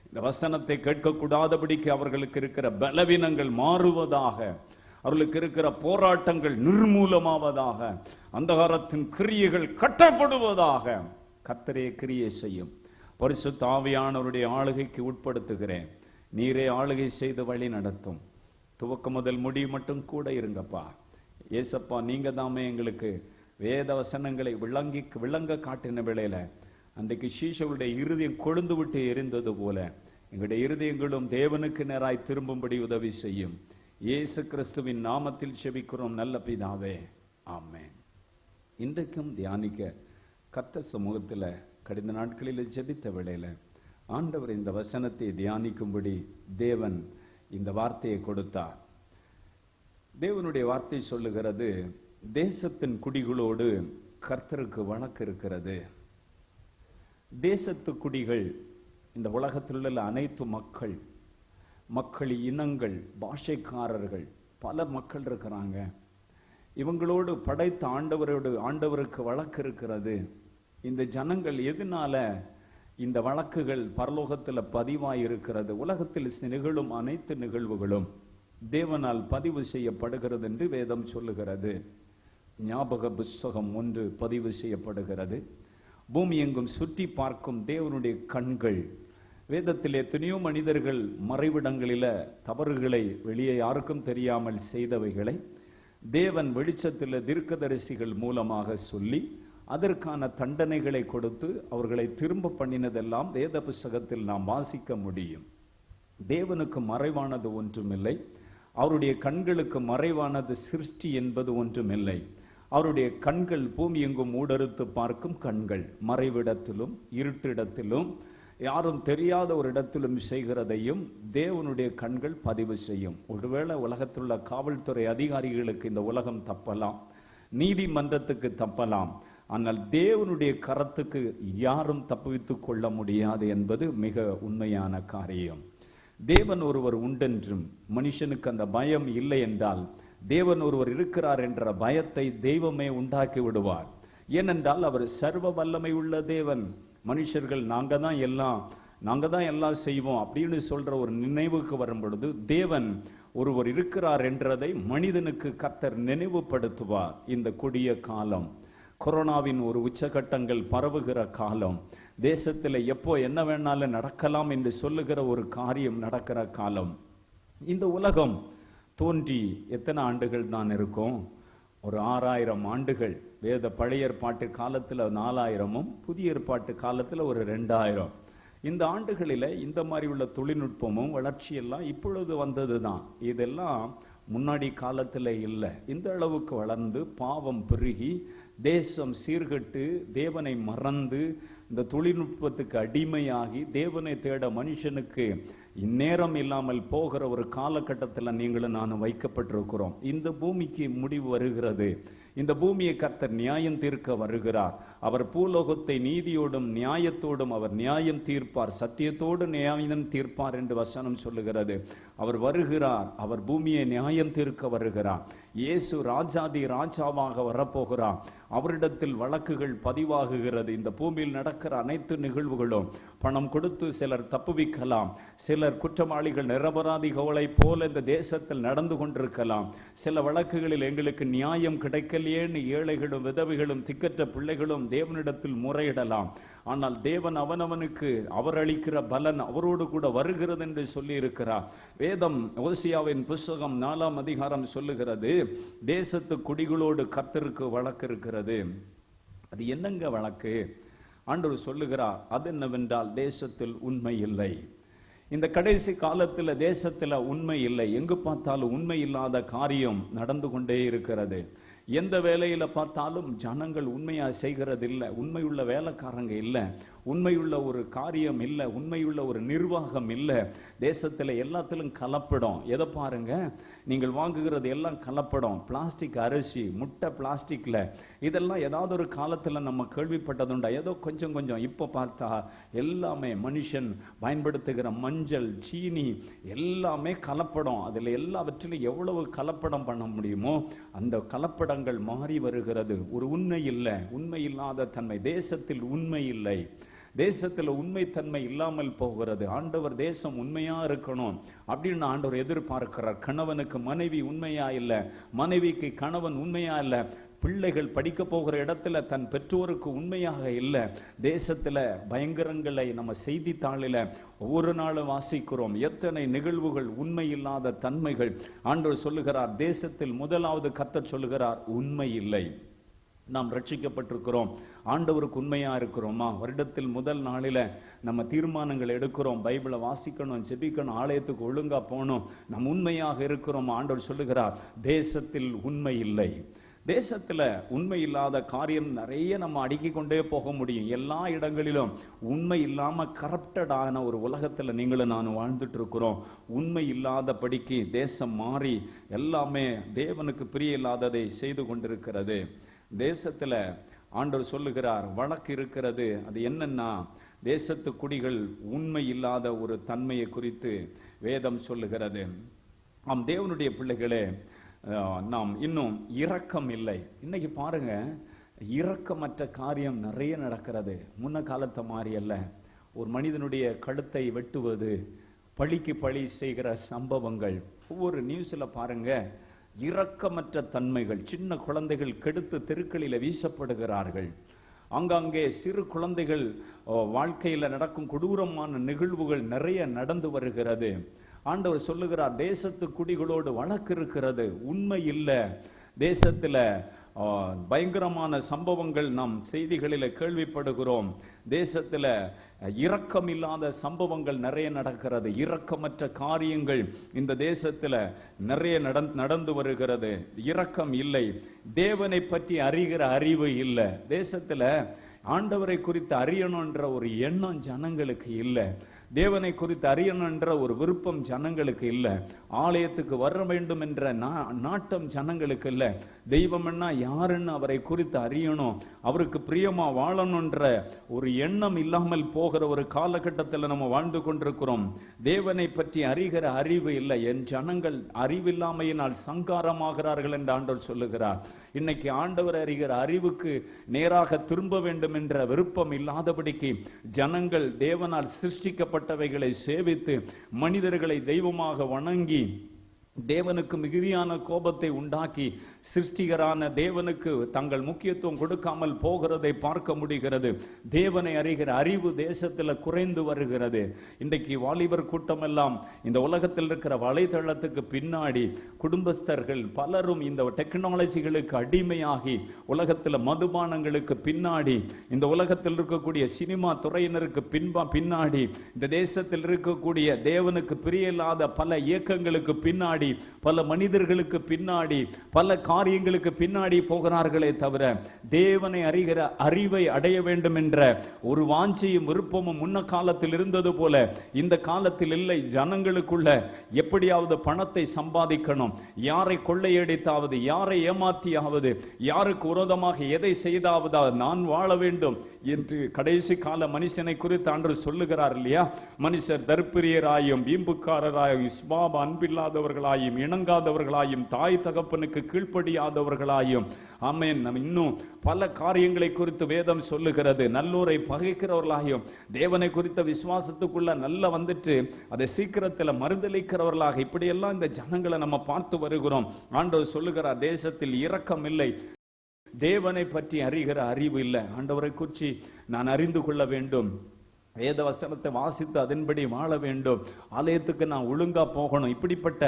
இந்த வசனத்தை கேட்கக்கூடாதபடிக்கு அவர்களுக்கு இருக்கிற பலவீனங்கள் மாறுவதாக. அவர்களுக்கு இருக்கிற போராட்டங்கள் நிர்மூலமாவதாக. அந்தகாரத்தின் கிரியைகள் கட்டப்படுவதாக. கர்த்தரே கிரியை செய்யும். பரிசுத்த ஆவியானவருடைய ஆளுகைக்கு உட்படுத்துகிறேன். நீரே ஆளுகை செய்து வழி நடத்தும். துவக்கம் முதல் முடிவு மட்டும் கூட இருங்கப்பா. ஏசப்பா, நீங்க தாமே எங்களுக்கு வேத வசனங்களை விளங்க காட்டின வேளையில அன்றைக்கு சீஷர்களுடைய இருதயம் கொழுந்து விட்டு எரிந்தது போல எங்களுடைய இருதயங்களும் தேவனுக்கு நேராய் திரும்பும்படி உதவி செய்யும். இயேசு கிறிஸ்துவின் நாமத்தில் ஜெபிக்கிறோம் நல்ல பிதாவே, ஆமென். இன்றைக்கும் தியானிக்க கர்த்தர் சமூகத்தில் கடந்த நாட்களில் ஜெபித்த வேளையில ஆண்டவர் இந்த வசனத்தை தியானிக்கும்படி தேவன் இந்த வார்த்தையை கொடுத்தார். தேவனுடைய வார்த்தை சொல்லுகிறது, தேசத்தின் குடிகளோடு கர்த்தருக்கு வழக்கு இருக்கிறது. தேசத்து குடிகள் இந்த உலகத்தில் உள்ள அனைத்து மக்கள் இனங்கள், பாஷைக்காரர்கள், பல மக்கள் இருக்கிறாங்க. இவங்களோடு படைத்த ஆண்டவருக்கு வழக்கு இருக்கிறது. இந்த ஜனங்கள் எதனால இந்த வழக்குகள் பரலோகத்தில் பதிவாயிருக்கிறது? உலகத்தில் நிகழும் அனைத்து நிகழ்வுகளும் தேவனால் பதிவு செய்யப்படுகிறது என்று வேதம் சொல்லுகிறது. ஞாபக புஸ்தகம் 1 பதிவு செய்யப்படுகிறது. பூமி எங்கும் சுற்றி பார்க்கும் தேவனுடைய கண்கள். வேதத்தில் எத்தனையோ மனிதர்கள் மறைவிடங்களில தவறுகளை வெளியே யாருக்கும் தெரியாமல் செய்தவைகளை தேவன் வெளிச்சத்தில் தீர்க்கதரிசிகள் மூலமாக சொல்லி அதற்கான தண்டனைகளை கொடுத்து அவர்களை திரும்ப பண்ணினதெல்லாம் வேத புஸ்தகத்தில் நாம் வாசிக்க முடியும். தேவனுக்கு மறைவானது ஒன்றுமில்லை. அவருடைய கண்களுக்கு மறைவானது சிருஷ்டி என்பது ஒன்றுமில்லை. அவருடைய கண்கள் பூமி எங்கும் ஊடறுத்து பார்க்கும் கண்கள். மறைவிடத்திலும் இருட்டிடத்திலும் யாரும் தெரியாத ஒரு இடத்திலும் செய்கிறதையும் தேவனுடைய கண்கள் பதிவு செய்யும். ஒருவேளை உலகத்திலுள்ள காவல்துறை அதிகாரிகளுக்கு இந்த உலகம் தப்பலாம், நீதிமன்றத்துக்கு தப்பலாம், ஆனால் தேவனுடைய கரத்துக்கு யாரும் தப்புவித்துக் கொள்ள முடியாது என்பது மிக உண்மையான காரியம். தேவன் ஒருவர் உண்டென்றும் மனுஷனுக்கு அந்த பயம் இல்லை என்றால், தேவன் ஒருவர் இருக்கிறார் என்ற பயத்தை தெய்வமே உண்டாக்கி விடுவார். ஏனென்றால் அவர் சர்வ வல்லமை உள்ள தேவன். மனுஷர்கள் நாங்க தான் எல்லாம் செய்வோம் அப்படின்னு சொல்ற ஒரு நினைவுக்கு வரும் பொழுது, தேவன் ஒருவர் இருக்கிறார் என்றதை மனிதனுக்கு கர்த்தர் நினைவுபடுத்துவார். இந்த கொடிய காலம், கொரோனாவின் ஒரு உச்சகட்டங்கள் பரவுகிற காலம், தேசத்தில் எப்போ என்ன வேணாலும் நடக்கலாம் என்று சொல்லுகிற ஒரு காரியம் நடக்கிற காலம். இந்த உலகம் தோன்றி எத்தனை ஆண்டுகள் தான் இருக்கும்? ஒரு 6000 ஆண்டுகள். வேத பழைய ஏற்பாட்டு காலத்தில் 4000, புதிய ஏற்பாட்டு காலத்தில் ஒரு 2000. இந்த ஆண்டுகளில் இந்த மாதிரி உள்ள தொழில்நுட்பமும் வளர்ச்சியெல்லாம் இப்பொழுது வந்தது தான். இதெல்லாம் முன்னாடி காலத்தில் இல்லை. இந்த அளவுக்கு வளர்ந்து பாவம் பெருகி தேசம் சீர்கட்டு தேவனை மறந்து இந்த தொழில்நுட்பத்துக்கு அடிமையாகி தேவனை தேட மனுஷனுக்கு இந்நேரம் இல்லாமல் போகிற ஒரு காலகட்டத்தில் நீங்களும் நானும் வைக்கப்பட்டிருக்கிறோம். இந்த பூமிக்கு முடிவு வருகிறது. இந்த பூமியை கர்த்தர் நியாயம் தீர்க்க வருகிறார். அவர் பூலோகத்தை நீதியோடும் நியாயத்தோடும் அவர் நியாயம் தீர்ப்பார், சத்தியத்தோடு நியாயம் தீர்ப்பார் என்று வசனம் சொல்லுகிறது. அவர் வருகிறார், அவர் பூமியை நியாயம் தீர்க்க வருகிறார். இயேசு ராஜாதி ராஜாவாக வரப்போகிறார். அவரிடத்தில் வழக்குகள் பதிவாகுகிறது. இந்த பூமியில் நடக்கிற அனைத்து நிகழ்வுகளும் பணம் கொடுத்து சிலர் தப்புவிக்கலாம், சிலர் குற்றவாளிகள் நிரபராதிகளை போல இந்த தேசத்தில் நடந்து கொண்டிருக்கலாம். சில வழக்குகளில் எங்களுக்கு நியாயம் கிடைக்கலையேன்னு ஏழைகளும் விதவைகளும் திக்கற்ற பிள்ளைகளும் தேவனிடத்தில் முறையிடலாம். ஆனால் தேவன் அவனவனுக்கு அவர் அளிக்கிற பலன் அவரோடு கூட வருகிறது என்று சொல்லி இருக்கிறார். வேதம் ஓசியாவின் புஸ்தகம் 4ஆம் அதிகாரம் சொல்லுகிறது, தேசத்து குடிகளோடு கர்த்தருக்கு வழக்கு இருக்கிறது. அது என்னங்க வழக்கு? ஆண்டவர் சொல்லுகிறார், அது என்னவென்றால் தேசத்தில் உண்மை இல்லை. இந்த கடைசி காலத்தில் தேசத்தில் உண்மை இல்லை. எங்கு பார்த்தாலும் உண்மை இல்லாத காரியம் நடந்து கொண்டே இருக்கிறது. எந்த வேலையில பார்த்தாலும் ஜனங்கள் உண்மையா செய்கிறது இல்லை, உண்மையுள்ள வேலைக்காரங்க இல்லை, உண்மையுள்ள ஒரு காரியம் இல்லை, உண்மையுள்ள ஒரு நிர்வாகம் இல்லை. தேசத்தில் எல்லாத்திலும் கலப்படம். எதை பாருங்க, நீங்கள் வாங்குகிறது எல்லாம் கலப்படம். பிளாஸ்டிக் அரிசி, முட்டை பிளாஸ்டிக்ல, இதெல்லாம் ஏதாவது ஒரு காலத்தில் நம்ம கேள்விப்பட்டதுண்டா? ஏதோ கொஞ்சம் கொஞ்சம். இப்போ பார்த்தா எல்லாமே மனுஷன் பயன்படுத்துகிற மஞ்சள், சீனி எல்லாமே கலப்படம். அதில் எல்லாவற்றிலும் எவ்வளவு கலப்படம் பண்ண முடியுமோ அந்த கலப்படங்கள் மாறி வருகிறது. ஒரு உண்மை இல்லை, உண்மை இல்லாத தன்மை. தேசத்தில் உண்மை இல்லை, தேசத்தில் உண்மைத்தன்மை இல்லாமல் போகிறது. ஆண்டவர் தேசம் உண்மையா இருக்கணும் அப்படின்னு ஆண்டவர் எதிர்பார்க்கிறார். கணவனுக்கு மனைவி உண்மையா இல்லை, மனைவிக்கு கணவன் உண்மையா இல்லை, பிள்ளைகள் படிக்க போகிற இடத்துல தன் பெற்றோருக்கு உண்மையாக இல்லை. தேசத்துல பயங்கரங்களை நம்ம செய்தித்தாளில் ஒவ்வொரு நாளும் வாசிக்கிறோம். எத்தனை நிகழ்வுகள், உண்மை இல்லாத தன்மைகள். ஆண்டவர் சொல்லுகிறார், தேசத்தில் முதலாவது கர்த்தர் சொல்லுகிறார், உண்மை இல்லை. நாம் ரட்சிக்கப்பட்டிருக்கிறோம், ஆண்டவருக்கு உண்மையா இருக்கிறோமா? வருடத்தில் முதல் நாளில நம்ம தீர்மானங்கள் எடுக்கிறோம், பைபிளை வாசிக்கணும், ஜெபிக்கணும், ஆலயத்துக்கு ஒழுங்கா போகணும். நம்ம உண்மையாக இருக்கிறோம். ஆண்டவர் சொல்லுகிறார், தேசத்தில் உண்மை இல்லை. தேசத்துல உண்மை இல்லாத காரியம் நிறைய நம்ம அடுக்கி கொண்டே போக முடியும். எல்லா இடங்களிலும் உண்மை இல்லாம கரப்டடான ஒரு உலகத்துல நீங்களும் நானும் வாழ்ந்துட்டு இருக்கிறோம். உண்மை இல்லாத படிக்கு தேசம் மாறி எல்லாமே தேவனுக்கு பிரிய இல்லாததை செய்து கொண்டிருக்கிறது. தேசத்துல ஆண்டவர் சொல்லுகிறார், வழக்கு இருக்கிறது. அது என்னன்னா, தேசத்து குடிகள் உண்மை இல்லாத ஒரு தன்மையை குறித்து வேதம் சொல்லுகிறது. ஆம் தேவனுடைய பிள்ளைகளே, நாம் இன்னும் இரக்கம் இல்லை. இன்னைக்கு பாருங்க, இரக்கமற்ற காரியம் நிறைய நடக்கிறது. முன்ன காலத்தை மாறி அல்ல. ஒரு மனிதனுடைய கழுத்தை வெட்டுவது, பழிக்கு பழி செய்கிற சம்பவங்கள் ஒவ்வொரு நியூஸ்ல பாருங்க. இரக்கமற்ற தன்மைகள். சின்ன குழந்தைகள் கெடுத்து தெருக்களில் வீசப்படுகிறார்கள். அங்கங்கே சிறு குழந்தைகள் வாழ்க்கையில் நடக்கும் கொடூரமான நிகழ்வுகள் நிறைய நடந்து வருகிறது. ஆண்டவர் சொல்லுகிறார், தேசத்து குடிகளோடு வழக்கு இருக்கிறது, உண்மை இல்லை. தேசத்துல பயங்கரமான சம்பவங்கள் நாம் செய்திகளில் கேள்விப்படுகிறோம். தேசத்துல இரக்கம் இல்லாத சம்பவங்கள் நிறைய நடக்கிறது. இரக்கமற்ற காரியங்கள் இந்த தேசத்துல நிறைய நடந்து வருகிறது. இரக்கம் இல்லை, தேவனை பற்றி அறிகிற அறிவு இல்லை. தேசத்துல ஆண்டவரை குறித்து அறியணுன்ற ஒரு எண்ணம் ஜனங்களுக்கு இல்லை. தேவனை குறித்து அறியணுன்ற ஒரு விருப்பம் ஜனங்களுக்கு இல்லை. ஆலயத்துக்கு வர வேண்டும் என்ற நாட்டம் ஜனங்களுக்கு இல்லை. தெய்வம்னா யாருன்னு அவரை குறித்து அறியணும், அவருக்கு பிரியமா வாழணுன்ற ஒரு எண்ணம் இல்லாமல் போகிற ஒரு காலகட்டத்தில் நம்ம வாழ்ந்து கொண்டிருக்கிறோம். தேவனை பற்றி அறிகிற அறிவு இல்லை. என் ஜனங்கள் அறிவில்லாமையினால் சங்காரமாகிறார்கள் என்று ஆண்டவர் சொல்லுகிறார். இன்னைக்கு ஆண்டவர் அறிகிற அறிவுக்கு நேராக திரும்ப வேண்டும் என்ற விருப்பம் இல்லாதபடிக்கு ஜனங்கள் தேவனால் சிருஷ்டிக்கப்பட்டவைகளை சேவித்து மனிதர்களை தெய்வமாக வணங்கி தேவனுக்கு மிகுதியான கோபத்தை உண்டாக்கி சிருஷ்டிகரான தேவனுக்கு தங்கள் முக்கியத்துவம் கொடுக்காமல் போகிறதை பார்க்க முடிகிறது. தேவனை அறிகிற அறிவு தேசத்தில் குறைந்து வருகிறது. இன்றைக்கு வாலிபர் கூட்டம் எல்லாம் இந்த உலகத்தில் இருக்கிற வலைதளத்துக்கு பின்னாடி குடும்பஸ்தர்கள் பலரும் இந்த டெக்னாலஜிகளுக்கு அடிமையாகி உலகத்தில் மதுபானங்களுக்கு பின்னாடி, இந்த உலகத்தில் இருக்கக்கூடிய சினிமா துறையினருக்கு பின்னாடி, இந்த தேசத்தில் இருக்கக்கூடிய தேவனுக்கு பிரியலாத பல இயக்கங்களுக்கு பின்னாடி, பல மனிதர்களுக்கு பின்னாடி, பல காரியங்களுக்கு பின்னாடி போகிறார்களே தவிர தேவனை அறிகிற அறிவை அடைய வேண்டும் என்ற ஒரு வாஞ்சையும் விருப்பமும் முன்ன காலத்தில் இருந்தது போல இந்த காலத்தில் இல்லை. ஜனங்களுக்குள்ள எப்படியாவது பணத்தை சம்பாதிக்கணும், யாரை கொள்ளையடித்தாவது, யாரை ஏமாத்தியாவது, யாருக்கு விரோதமாக எதை செய்தாவது நான் வாழ வேண்டும் என்று கடைசி கால மனுஷனை குறித்து ஆண்டு சொல்லுகிறார் இல்லையா? மனுஷர் தர்பிரியராயும் வீம்புக்காரராயும் சுபாவ அன்பில்லாதவர்களாயும் இணங்காதவர்களாயும் தாய் தகப்பனுக்கு கீழ்ப்படியாதவர்களாயும், ஆமென், இன்னும் பல காரியங்களை குறித்து வேதம் சொல்லுகிறது. நல்லோரை பகைக்கிறவர்களாயும் தேவனை குறித்த விசுவாசத்துக்குள்ள நல்ல வந்துட்டு அதை சீக்கிரத்தில் மறுதளிக்கிறவர்களாக, இப்படியெல்லாம் இந்த ஜனங்களை நம்ம பார்த்து வருகிறோம். ஆண்டவர் சொல்லுகிறார், தேசத்தில் இரக்கம் இல்லை, தேவனை பற்றி அறிகிற அறிவு இல்லை. ஆண்டவரை குறித்து நான் அறிந்து கொள்ள வேண்டும், வேத வசனத்தை வாசித்து அதன்படி வாழ வேண்டும், ஆலயத்துக்கு நான் ஒழுங்கா போகணும், இப்படிப்பட்ட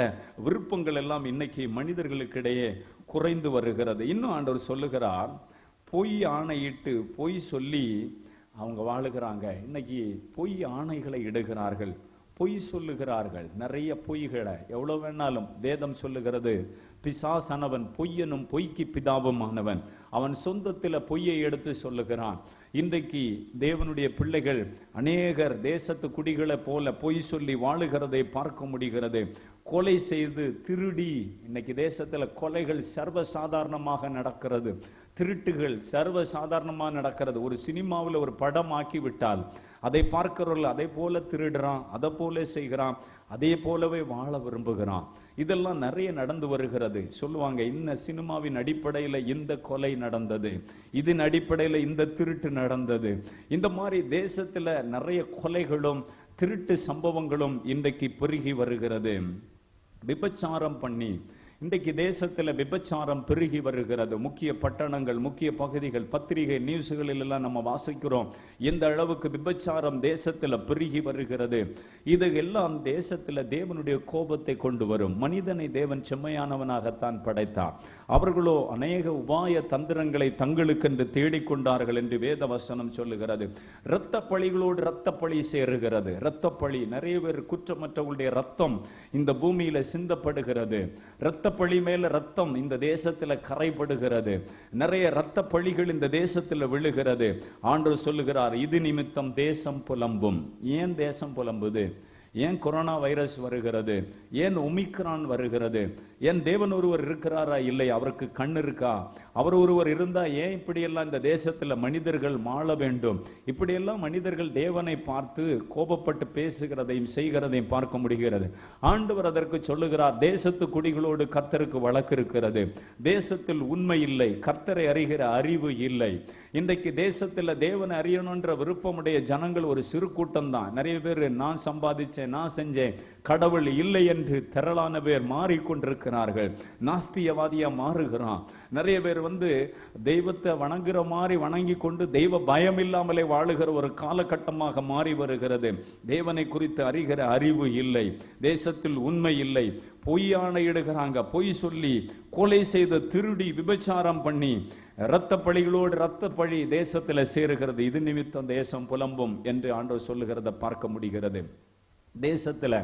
விருப்பங்கள் எல்லாம் இன்னைக்கு மனிதர்களுக்கிடையே குறைந்து வருகிறது. இன்னும் ஆண்டவர் சொல்லுகிறார், பொய் ஆணையிட்டு பொய் சொல்லி அவங்க வாழுகிறாங்க. இன்னைக்கு பொய் ஆணைகளை இடுகிறார்கள், பொய் சொல்லுகிறார்கள், நிறைய பொய்களை எவ்வளவு வேணாலும். வேதம் சொல்லுகிறது, பிசாசானவன் பொய்யனும் பொய்க்கு பிதாவுமானவன், அவன் சொந்தத்தில் பொய்யை எடுத்து சொல்லுகிறான். இன்றைக்கு தேவனுடைய பிள்ளைகள் அநேகர் தேசத்து குடிகளை போல பொய் சொல்லி வாழுகிறதை பார்க்க முடிகிறது. கொலை செய்து திருடி, இன்னைக்கு தேசத்தில் கொலைகள் சர்வசாதாரணமாக நடக்கிறது, திருட்டுகள் சர்வசாதாரணமாக நடக்கிறது. ஒரு சினிமாவில் ஒரு படம் ஆக்கி விட்டால் அதை பார்க்கிறவர்கள் அதை போல திருடுறான், அதை போல செய்கிறான், அதே போலவே வாழ விரும்புகிறான். இதெல்லாம் நிறைய நடந்து வருகிறது. சொல்லுவாங்க, இந்த சினிமாவின் அடிப்படையில் இந்த கொலை நடந்தது, இதன் அடிப்படையில் இந்த திருட்டு நடந்தது. இந்த மாதிரி தேசத்துல நிறைய கொலைகளும் திருட்டு சம்பவங்களும் இன்றைக்கு பெருகி வருகிறது. விபச்சாரம் பண்ணி இன்றைக்கு தேசத்தில் விபச்சாரம் பெருகி வருகிறது. முக்கிய பட்டணங்கள், முக்கிய பகுதிகள், பத்திரிகை நியூஸ்களில் எல்லாம் நம்ம வாசிக்கிறோம் எந்த அளவுக்கு விபச்சாரம் தேசத்தில் பெருகி வருகிறது. இது எல்லாம் தேசத்தில் தேவனுடைய கோபத்தை கொண்டு வரும். மனிதனை தேவன் செம்மையானவனாகத்தான் படைத்தார். அவர்களோ அநேக உபாய தந்திரங்களை தங்களுக்கென்று தேடிக்கொண்டார்கள் என்று வேத வசனம் சொல்லுகிறது. இரத்த பழிகளோடு இரத்த பழி சேருகிறது. இரத்த பழி, நிறைய பேர் குற்றமற்றவர்களுடைய ரத்தம் இந்த பூமியில சிந்தப்படுகிறது. இரத்த பழி மேல ரத்தம் இந்த தேசத்துல கரைபடுகிறது. நிறைய இரத்த பழிகள் இந்த தேசத்துல விழுகிறது. ஆண்டவர் சொல்லுகிறார், இது நிமித்தம் தேசம் புலம்பும். ஏன் தேசம் புலம்புது? ஏன் கொரோனா வைரஸ் வருகிறது? ஏன் ஒமிக்ரான் வருகிறது? ஏன் தேவன் ஒருவர் இருக்கிறாரா? இல்லை. அவருக்கு கண் இருக்கா? அவர் ஒருவர் இருந்தா ஏன் இப்படியெல்லாம் இந்த தேசத்துல மனிதர்கள் வாழ வேண்டும்? இப்படியெல்லாம் மனிதர்கள் தேவனை பார்த்து கோபப்பட்டு பேசுகிறதையும் செய்கிறதையும் பார்க்க முடிகிறது. ஆண்டவர் அதற்கு சொல்லுகிறார், தேசத்து குடிகளோடு கர்த்தருக்கு வழக்கு இருக்கிறது. தேசத்தில் உண்மை இல்லை, கர்த்தரை அறிகிற அறிவு இல்லை. இன்றைக்கு தேசத்துல தேவனை அறியணுன்ற விருப்பமுடைய ஜனங்கள் ஒரு சிறு கூட்டம் தான். நிறைய பேர் நான் சம்பாதிச்சேன், நான் செஞ்சேன், கடவுள் இல்லை என்று திரளான பேர் மாறிக்கொண்டிருக்கிறார்கள். நாஸ்தியவாதியா மாறுகிறான். நிறைய பேர் தெய்வத்தை வணங்குற மாதிரி வணங்கி கொண்டு தெய்வ பயம் இல்லாமலே வாழுகிற ஒரு காலகட்டமாக மாறி வருகிறது. தேவனை குறித்து அறிகிற அறிவு இல்லை, தேசத்தில் உண்மை இல்லை, பொய் ஆணையிடுகிறாங்க, பொய் சொல்லி கொலை செய்து திருடி விபச்சாரம் பண்ணி இரத்த பழிகளோடு இரத்த பழி தேசத்துல சேருகிறது. இது நிமித்தம் தேசம் புலம்பும் என்று ஆண்டவர் சொல்லுகிறத பார்க்க முடிகிறது. தேசத்துல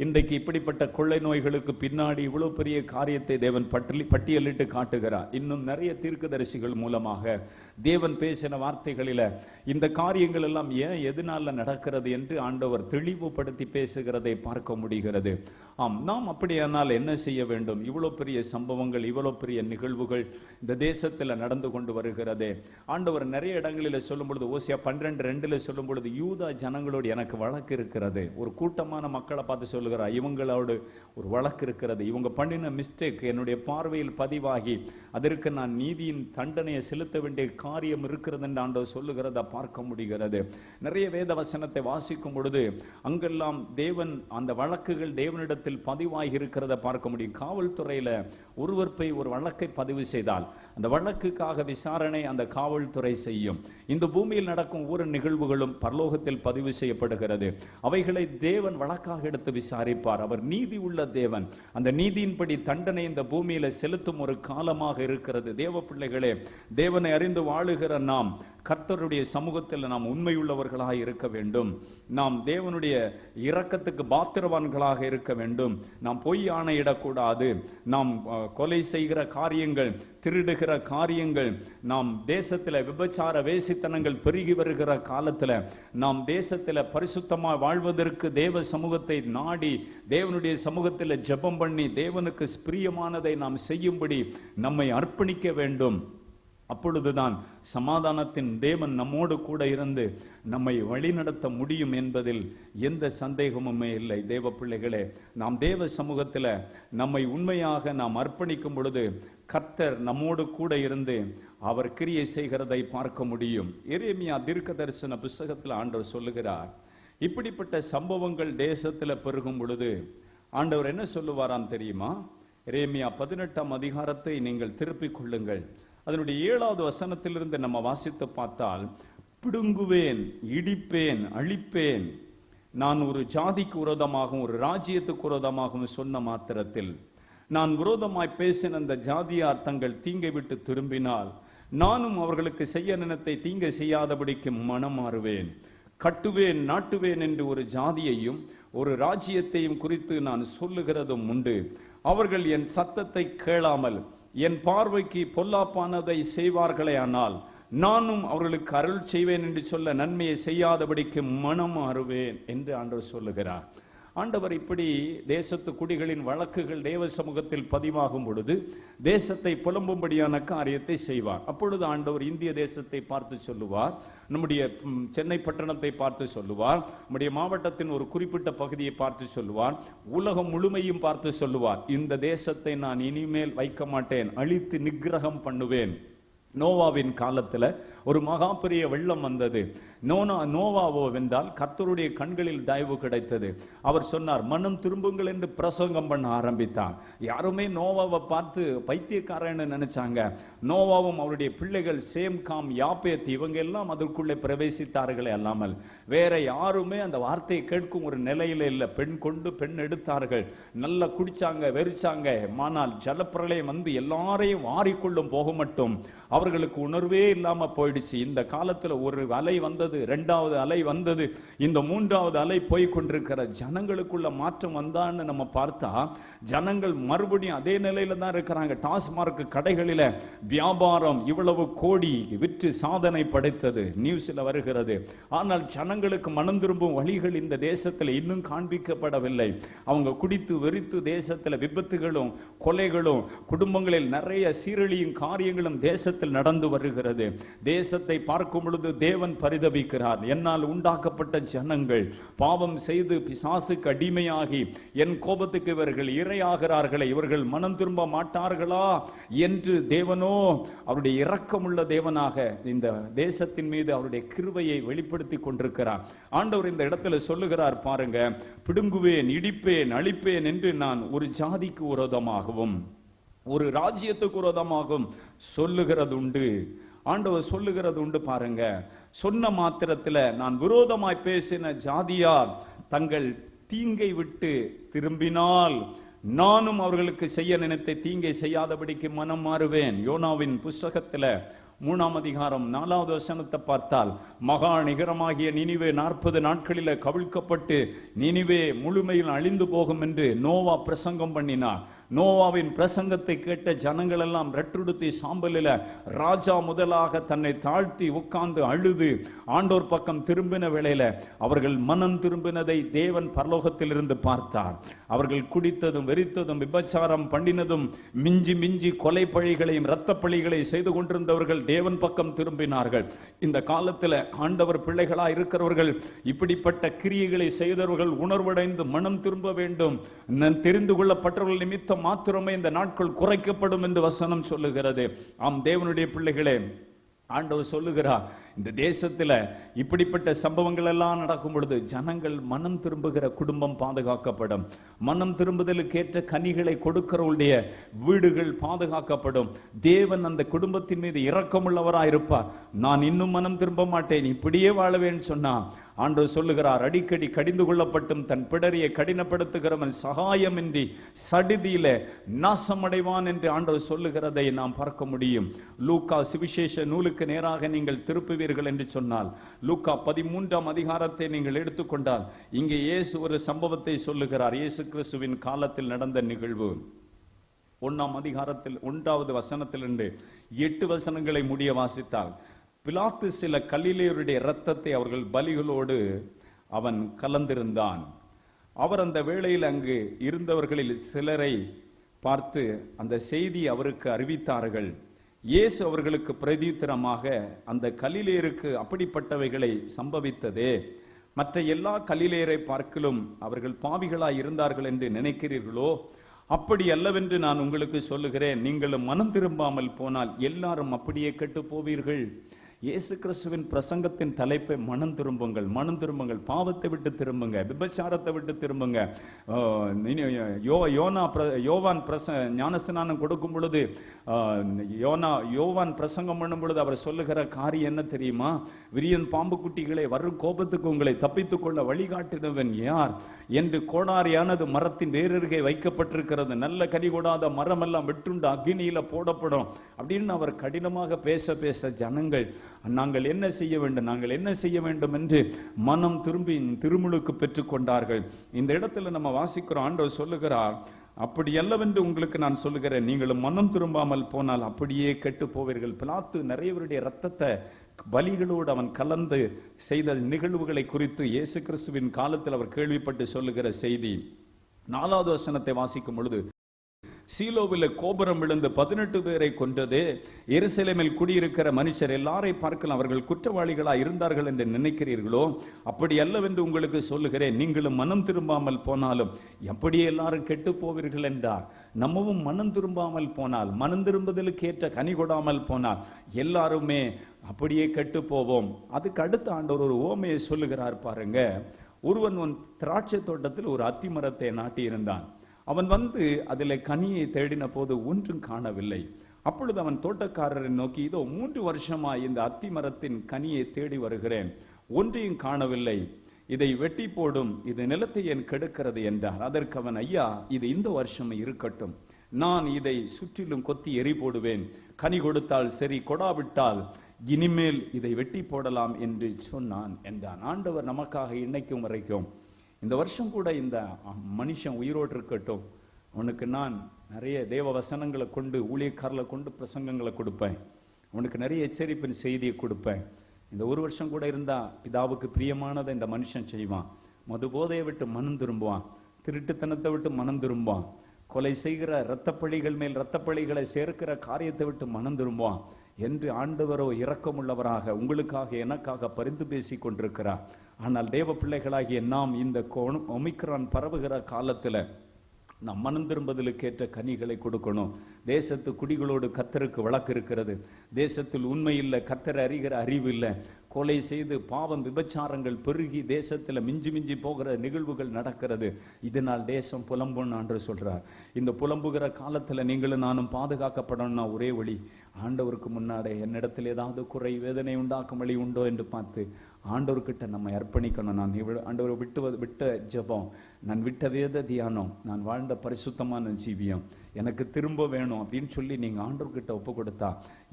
இன்றைக்கு இப்படிப்பட்ட கொள்ளை நோய்களுக்கு பின்னாடி இவ்வளவு பெரிய காரியத்தை தேவன் பட்டியலிட்டு காட்டுகிறார். இன்னும் நிறைய தீர்க்கதரிசிகள் மூலமாக தேவன் பேசின வார்த்தைகளில இந்த காரியங்கள் எல்லாம் ஏன் எதனால நடக்கிறது என்று ஆண்டவர் தெளிவுபடுத்தி பேசுகிறதை பார்க்க முடிகிறது. ஆம், நாம் அப்படியானால் என்ன செய்ய வேண்டும்? இவ்வளவு பெரிய சம்பவங்கள், இவ்வளவு பெரிய நிகழ்வுகள் இந்த தேசத்துல நடந்து கொண்டு வருகிறதே. ஆண்டவர் நிறைய இடங்களில் சொல்லும் பொழுது, ஓசியா 12:2 சொல்லும் பொழுது, யூதா ஜனங்களோடு எனக்கு வழக்கு இருக்கிறது. ஒரு கூட்டமான மக்களை பார்த்து சொல்லுகிறார், இவங்களோடு ஒரு வழக்கு இருக்கிறது. இவங்க பண்ணின மிஸ்டேக் என்னுடைய பார்வையில் பதிவாகி அதற்கு நான் நீதியின் தண்டனையை செலுத்த வேண்டிய காரியம் இருக்கிறது என்று ஆண்டவர் சொல்லுகிறத பார்க்க முடிகிறது. நிறைய வேத வசனத்தை வாசிக்கும் பொழுது அங்கெல்லாம் தேவன் அந்த வழக்குகள் தேவனிடத்தில் பதிவாகி இருக்கிறத பார்க்க முடியும். காவல்துறையில ஒருவர் போய் ஒரு வழக்கை பதிவு செய்தால் அந்த வழக்குக்காக விசாரணை அந்த காவல்துறை செய்யும். இந்த பூமியில் நடக்கும் ஒவ்வொரு நிகழ்வுகளும் பரலோகத்தில் பதிவு செய்யப்படுகிறது. அவைகளை தேவன் வழக்காக எடுத்து விசாரிப்பார். அவர் நீதி உள்ள தேவன். அந்த நீதியின்படி தண்டனை இந்த பூமியில செலுத்தும் ஒரு காலமாக இருக்கிறது. தேவ பிள்ளைகளே, தேவனை அறிந்து வாழுகிற நாம் கர்த்தருடைய சமூகத்தில் நாம் உண்மையுள்ளவர்களாக இருக்க வேண்டும். நாம் தேவனுடைய இரக்கத்துக்கு பாத்திரவான்களாக இருக்க வேண்டும். நாம் பொய் ஆணையிடக்கூடாது. நாம் கொலை செய்கிற காரியங்கள், திருடுகிற காரியங்கள், நாம் தேசத்தில் விபச்சார வேசித்தனங்கள் பெருகி வருகிற காலத்தில் நாம் தேசத்தில் பரிசுத்தமாக வாழ்வதற்கு தேவ சமூகத்தை நாடி தேவனுடைய சமூகத்தில் ஜெபம் பண்ணி தேவனுக்கு பிரியமானதை நாம் செய்யும்படி நம்மை அர்ப்பணிக்க வேண்டும். அப்பொழுதுதான் சமாதானத்தின் தேவன் நம்மோடு கூட இருந்து நம்மை வழிநடத்த முடியும் என்பதில் எந்த சந்தேகமுமே இல்லை. தேவ பிள்ளைகளே, நாம் தேவ சமூகத்தில் நம்மை உண்மையாக நாம் அர்ப்பணிக்கும் பொழுது கர்த்தர் நம்மோடு கூட இருந்து அவர் கிரியை செய்கிறதை பார்க்க முடியும். எரேமியா தீர்க்க தரிசன புத்தகத்தில் ஆண்டவர் சொல்லுகிறார், இப்படிப்பட்ட சம்பவங்கள் தேசத்தில் பெருகும் பொழுது ஆண்டவர் என்ன சொல்லுவாராம் தெரியுமா? எரேமியா 18ஆம் அதிகாரத்தை நீங்கள் திருப்பிக் கொள்ளுங்கள். அதனுடைய 7வது வசனத்திலிருந்து நம்ம வாசித்து பார்த்தால், பிடுங்குவேன், இடிப்பேன், அழிப்பேன், நான் ஒரு ஜாதிக்கு விரோதமாகவும் ஒரு ராஜ்யத்துக்கு விரோதமாகவும் சொன்ன மாத்திரத்தில் நான் விரோதமாய் பேசின அந்த ஜாதியார் தங்கள் தீங்கை விட்டு திரும்பினால் நானும் அவர்களுக்கு செய்ய நினைத்தை தீங்கை செய்யாதபடிக்கு மனம் மாறுவேன். கட்டுவேன், நாட்டுவேன் என்று ஒரு ஜாதியையும் ஒரு ராஜ்யத்தையும் குறித்து நான் சொல்லுகிறதும் உண்டு. அவர்கள் என் சத்தத்தை கேளாமல் என் பார்வைக்கு பொல்லாப்பானதை செய்வார்களே, ஆனால் நானும் அவர்களுக்கு அருள் செய்வேன் என்று சொல்ல நன்மையை செய்யாதபடிக்கு மனம் மாறுவேன் என்று ஆண்டவர் சொல்லுகிறார். ஆண்டவர் இப்படி தேசத்து குடிகளின் வழக்குகள் தேவ சமூகத்தில் பதிவாகும் பொழுது தேசத்தை புலம்பும்படியான காரியத்தை செய்வார். அப்பொழுது ஆண்டவர் இந்திய தேசத்தை பார்த்து சொல்லுவார், நம்முடைய சென்னை பட்டணத்தை பார்த்து சொல்லுவார், நம்முடைய மாவட்டத்தின் ஒரு குறிப்பிட்ட பகுதியை பார்த்து சொல்லுவார், உலகம் முழுமையும் பார்த்து சொல்லுவார், இந்த தேசத்தை நான் இனிமேல் வைக்க மாட்டேன், அழித்து நிக்கிரகம் பண்ணுவேன். நோவாவின் காலத்துல ஒரு மகா பெரிய வெள்ளம் வந்தது. நோவாவோ வென்றால் கர்த்தருடைய கண்களில் தயவு கிடைத்தது. அவர் சொன்னார், மனம் திரும்புங்கள் என்று பிரசங்கம் பண்ண ஆரம்பித்தார். யாருமே நோவாவை பார்த்து பைத்தியக்காரன்னு நினைச்சாங்க. நோவாவும் அவருடைய பிள்ளைகள் சேம், காம், யாப்பேத் இவங்க எல்லாம் அதற்குள்ளே பிரவேசித்தார்களே அல்லாமல் வேற யாருமே அந்த வார்த்தையை கேட்கும் ஒரு நிலையில இல்லை. பெண் கொண்டு பெண் எடுத்தார்கள், நல்லா குடிச்சாங்க, வெறிச்சாங்க. ஆனால் ஜலப்பிரளயம் வந்து எல்லாரையும் வாரிக்கொள்ளும் போக மட்டும் அவர்களுக்கு உணர்வே இல்லாம போயிடுச்சு. இந்த காலத்துல ஒரு அலை வந்தது, 2வது அலை வந்தது, இந்த 3வது அலை போய் கொண்டிருக்கிற ஜனங்களுக்குள்ள மாற்றம் வந்தான்னு நம்ம பார்த்தா ஜனங்கள் மறுபடியும் அதே நிலையில தான் இருக்கிறாங்க. டாஸ்மார்க் கடைகளில வியாபாரம் இவ்வளவு கோடி விற்று சாதனை படைத்தது, நியூஸ்ல வருகிறது. ஆனால் ஜனங்களுக்கு மனம் திரும்பும் வழிகள் இந்த தேசத்துல இன்னும் காண்பிக்கப்படவில்லை. அவங்க குடித்து வெறித்து தேசத்துல விபத்துகளும் கொலைகளும் குடும்பங்களில் நிறைய சீரழியும் காரியங்களும் தேசத்தில் நடந்து வருகிறது. தேசத்தை பார்க்கும் பொழுது தேவன் பரிதபிக்கிறார். என்னால் உண்டாக்கப்பட்ட ஜனங்கள் பாவம் செய்து பிசாசுக்கு அடிமையாகி என் கோபத்துக்கு இவர்கள் இரையாகிறார்களே, இவர்கள் மனம் திரும்ப மாட்டார்களா என்று தேவனோ அவருடைய இரக்கமுள்ள தேவனாக இந்த தேசத்தின் மீது அவருடைய கிருபையை வெளிப்படுத்தி கொண்டிருக்கிறார். ஆண்டவர் இந்த இடத்துல சொல்லுகிறார் பாருங்க, பிடுங்குவேன், இடிப்பேன், அழிப்பேன் என்று நான் ஒரு ஜாதிக்கு விரோதமாகவும் ஒரு ராஜ்யத்துக்கு விரோதமாகவும் சொல்லுகிறது உண்டு. ஆண்டவர் சொல்லுகிறது உண்டு பாருங்க. சொன்ன மாத்திரத்தில் நான் விரோதமாய் பேசின ஜாதியார் தங்கள் தீங்கை விட்டு திரும்பினால் நானும் அவர்களுக்கு செய்ய நினைத்த தீங்கை செய்யாதபடிக்கு மனம் மாறுவேன். யோனாவின் புஸ்தகத்துல 3ஆம் அதிகாரம் 4வது வசனத்தை பார்த்தால், மகா நிகரமாகிய நினிவே 40 நாட்களில கவிழ்க்கப்பட்டு நினிவே முழுமையில் அழிந்து போகும் என்று நோவா பிரசங்கம் பண்ணினார். நோவாவின் பிரசங்கத்தை கேட்ட ஜனங்கள் எல்லாம் ரெட்டுடுத்தி சாம்பலில ராஜா முதலாக தன்னை தாழ்த்தி உட்கார்ந்து அழுது ஆண்டோர் பக்கம் திரும்பின வேளையில அவர்கள் மனம் திரும்பினதை தேவன் பரலோகத்திலிருந்து பார்த்தார். அவர்கள் குடித்ததும் வெறித்ததும் விபச்சாரம் பண்ணினதும் மிஞ்சி மிஞ்சி கொலை பழிகளையும் இரத்த பழிகளை செய்து கொண்டிருந்தவர்கள் தேவன் பக்கம் திரும்பினார்கள். இந்த காலத்தில் ஆண்டவர் பிள்ளைகளா இருக்கிறவர்கள், இப்படிப்பட்ட கிரியைகளை செய்தவர்கள் உணர்வடைந்து மனம் திரும்ப வேண்டும். தெரிந்து கொள்ளப்பட்டவர்கள் நிமித்தம் மாத்திரமே இந்த நாட்கள் குறைக்கப்படும் என்று வசனம் சொல்லுகிறது. ஆம் தேவனுடைய பிள்ளைகளே, ஆண்டவர் சொல்லுகிறார், இந்த தேசத்துல இப்படிப்பட்ட சம்பவங்கள் எல்லாம் நடக்கும் பொழுது ஜனங்கள் மனம் திரும்புகிற குடும்பம் பாதுகாக்கப்படும். மனம் திரும்புதலுக்கு ஏற்ற கனிகளை கொடுக்கிறவருடைய வீடுகள் பாதுகாக்கப்படும். தேவன் அந்த குடும்பத்தின் மீது இரக்கமுள்ளவராய் இருப்பார். நான் இன்னும் மனம் திரும்ப மாட்டேன், இப்படியே வாழவேன்னு சொன்னா ஆண்டவர் சொல்லுகிறார், அடிக்கடி கடிந்து கொள்ளப்பட்டும் தன் பிடரியை கடினப்படுத்துகிறவன் சகாயமின்றி சடிதியில நாசமடைவான் என்று ஆண்டவர் சொல்லுகிறதை நாம் பார்க்க முடியும். லூக்கா சுவிசேஷ நூலுக்கு நேராக நீங்கள் திருப்புவீர்கள் என்று சொன்னால், லூக்கா 13ஆம் அதிகாரத்தை நீங்கள் எடுத்துக்கொண்டால், இங்கே இயேசு ஒரு சம்பவத்தை சொல்லுகிறார். இயேசு கிறிஸ்துவின் காலத்தில் நடந்த நிகழ்வு. 1ஆம் அதிகாரத்தில் 1வது வசனத்திலிருந்து 8 வசனங்களை முடிய வாசித்தால், பிலாத்து சில கலிலேயருடைய இரத்தத்தை அவர்கள் பலிகளோடு அவன் கலந்திருந்தான். அவர் அந்த வேளையில் அங்கு இருந்தவர்களில் சிலரை பார்த்து அந்த செய்தி அவருக்கு அறிவித்தார்கள். இயேசு அவர்களுக்கு பிரதியுத்தரமாக, அந்த கலிலேயருக்கு அப்படிப்பட்டவைகளை சம்பவித்ததே, மற்ற எல்லா கலிலேயரை பார்க்கிலும் அவர்கள் பாவிகளாய் இருந்தார்கள் என்று நினைக்கிறீர்களோ? அப்படி அல்லவென்று நான் உங்களுக்கு சொல்லுகிறேன். நீங்களும் மனம் திரும்பாமல் போனால் எல்லாரும் அப்படியே கெட்டு போவீர்கள். இயேசு கிறிஸ்துவின் பிரசங்கத்தின் தலைப்பை மனம் திரும்புங்கள், மனம் திரும்புங்கள், பாவத்தை விட்டு திரும்புங்க, விபச்சாரத்தை விட்டு திரும்புங்க. யோவான் ஞானஸ்நானம் கொடுக்கும் பொழுது யோவான் பிரசங்கம் பண்ணும் பொழுது அவர் சொல்லுகிற காரியம் என்ன தெரியுமா? விரியன் பாம்பு குட்டிகளை வரும் கோபத்துக்கு உங்களை தப்பித்துக் கொள்ள வழிகாட்டினவன் யார் என்று கோடாரியானது மரத்தின் வேறருகே வைக்கப்பட்டிருக்கிறது, நல்ல கனி கொடாத மரம் எல்லாம் வெட்டுண்டு அக்னியில போடப்படும் அப்படின்னு அவர் கடினமாக பேச பேச ஜனங்கள் நாங்கள் என்ன செய்ய வேண்டும், நாங்கள் என்ன செய்ய வேண்டும் என்று மனம் திரும்பி திருமுழுக்கு பெற்றுக் கொண்டார்கள். இந்த இடத்துல நம்ம வாசிக்கிறோம், ஆண்டவர் சொல்லுகிறார், அப்படி அல்லவென்று உங்களுக்கு நான் சொல்லுகிறேன், நீங்களும் மனம் திரும்பாமல் போனால் அப்படியே கெட்டு போவீர்கள். பிலாத்து நிறையவருடைய இரத்தத்தை பலிகளோடு அவன் கலந்து செய்த நிகழ்வுகளை குறித்து இயேசு கிறிஸ்துவின் காலத்தில் அவர் கேள்விப்பட்டு சொல்லுகிற செய்தி. 4வது வசனத்தை வாசிக்கும் பொழுது, சீலோவில் கோபுரம் விழுந்து 18 பேரை கொன்றது. எருசலேமில் குடியிருக்கிற மனுஷர் எல்லாரை பார்க்கலாம் அவர்கள் குற்றவாளிகளாய் இருந்தார்கள் என்று நினைக்கிறீர்களோ? அப்படி அல்லவென்று உங்களுக்கு சொல்லுகிறேன், நீங்களும் மனம் திரும்பாமல் போனாலும் எப்படியே எல்லாரும் கெட்டு போவீர்கள் என்றார். நம்மவும் மனம் திரும்பாமல் போனால், மனம் திரும்புதலுக்கு ஏற்ற கனி கொடாமல் போனால் எல்லாருமே அப்படியே கெட்டு போவோம். அதுக்கு அடுத்த ஆண்டவர் ஒரு ஓமையை சொல்லுகிறார் பாருங்க. ஒருவன் திராட்சை தோட்டத்தில் ஒரு அத்தி மரத்தை நாட்டி இருந்தான். அவன் வந்து அதில் கனியை தேடின போது ஒன்றும் காணவில்லை. அப்பொழுது அவன் தோட்டக்காரரை நோக்கி, இதோ 3 வருஷமாய் இந்த அத்தி மரத்தின் கனியை தேடி வருகிறேன், ஒன்றையும் காணவில்லை, இதை வெட்டி போடும், இது நிலத்தை ஏன் கெடுக்கிறது என்றார். அதற்கு அவன், ஐயா, இது இந்த வருஷம் இருக்கட்டும், நான் இதை சுற்றிலும் கொத்தி எரி போடுவேன், கனி கொடுத்தால் சரி, கொடாவிட்டால் இனிமேல் இதை வெட்டி போடலாம் என்று சொன்னான் என்றான். ஆண்டவர் நமக்காக இன்னைக்கும் வரைக்கும், இந்த வருஷம் கூட இந்த மனுஷன் உயிரோடு இருக்கட்டும், அவனுக்கு நான் நிறைய தேவ வசனங்களை கொண்டு ஊழியக்காரர்களை கொண்டு பிரசங்கங்களை கொடுப்பேன், அவனுக்கு நிறைய எச்சரிப்பின் செய்தியை கொடுப்பேன். இந்த ஒரு வருஷம் கூட இருந்தா பிதாவுக்கு பிரியமானதை இந்த மனுஷன் செய்வான். மது போதையை விட்டு மனம் திரும்புவான், திருட்டுத்தனத்தை விட்டு மனம் திரும்புவான், கொலை செய்கிற இரத்தப்பழிகள் மேல் இரத்தப்பழிகளை சேர்க்கிற காரியத்தை விட்டு மனம் திரும்புவான் என்று ஆண்டவரோ இரக்கமுள்ளவராக உங்களுக்காக எனக்காக பரிந்து பேசி கொண்டிருக்கிறார். ஆனால் தேவ பிள்ளைகளாகிய நாம் இந்த ஒமிக்ரான் பரவுகிற காலத்தில் நாம் மனம் திரும்புதலுக்கு ஏற்ற கனிகளை கொடுக்கணும். தேசத்து குடிகளோடு கர்த்தருக்கு வழக்கு இருக்கிறது. தேசத்தில் உண்மை இல்லை, கர்த்தரை அறிகிற அறிவு இல்லை. கொலை செய்து பாவம் விபச்சாரங்கள் பெருகி தேசத்தில் மிஞ்சி மிஞ்சி போகிற நிகழ்வுகள் நடக்கிறது. இதனால் தேசம் புலம்புன்னு ஆண்டு சொல்றார். இந்த புலம்புகிற காலத்தில் நீங்களும் நானும் பாதுகாக்கப்படணும்னா ஒரே வழி, ஆண்டவருக்கு முன்னாடி என்னிடத்தில் ஏதாவது குறை வேதனை உண்டாக்கும் வழி உண்டோ என்று பார்த்து ஆண்டவர்கிட்ட நம்ம அர்ப்பணிக்கணும். நான் ஆண்டவரை விட்ட ஜெபம், நான் விட்ட வேத தியானம், நான் வாழ்ந்த பரிசுத்தமான ஜீவியம் எனக்கு திரும்ப வேணும் அப்படின்னு சொல்லி நீங்கள் ஆண்டவர்கிட்ட ஒப்பு கொடுத்தா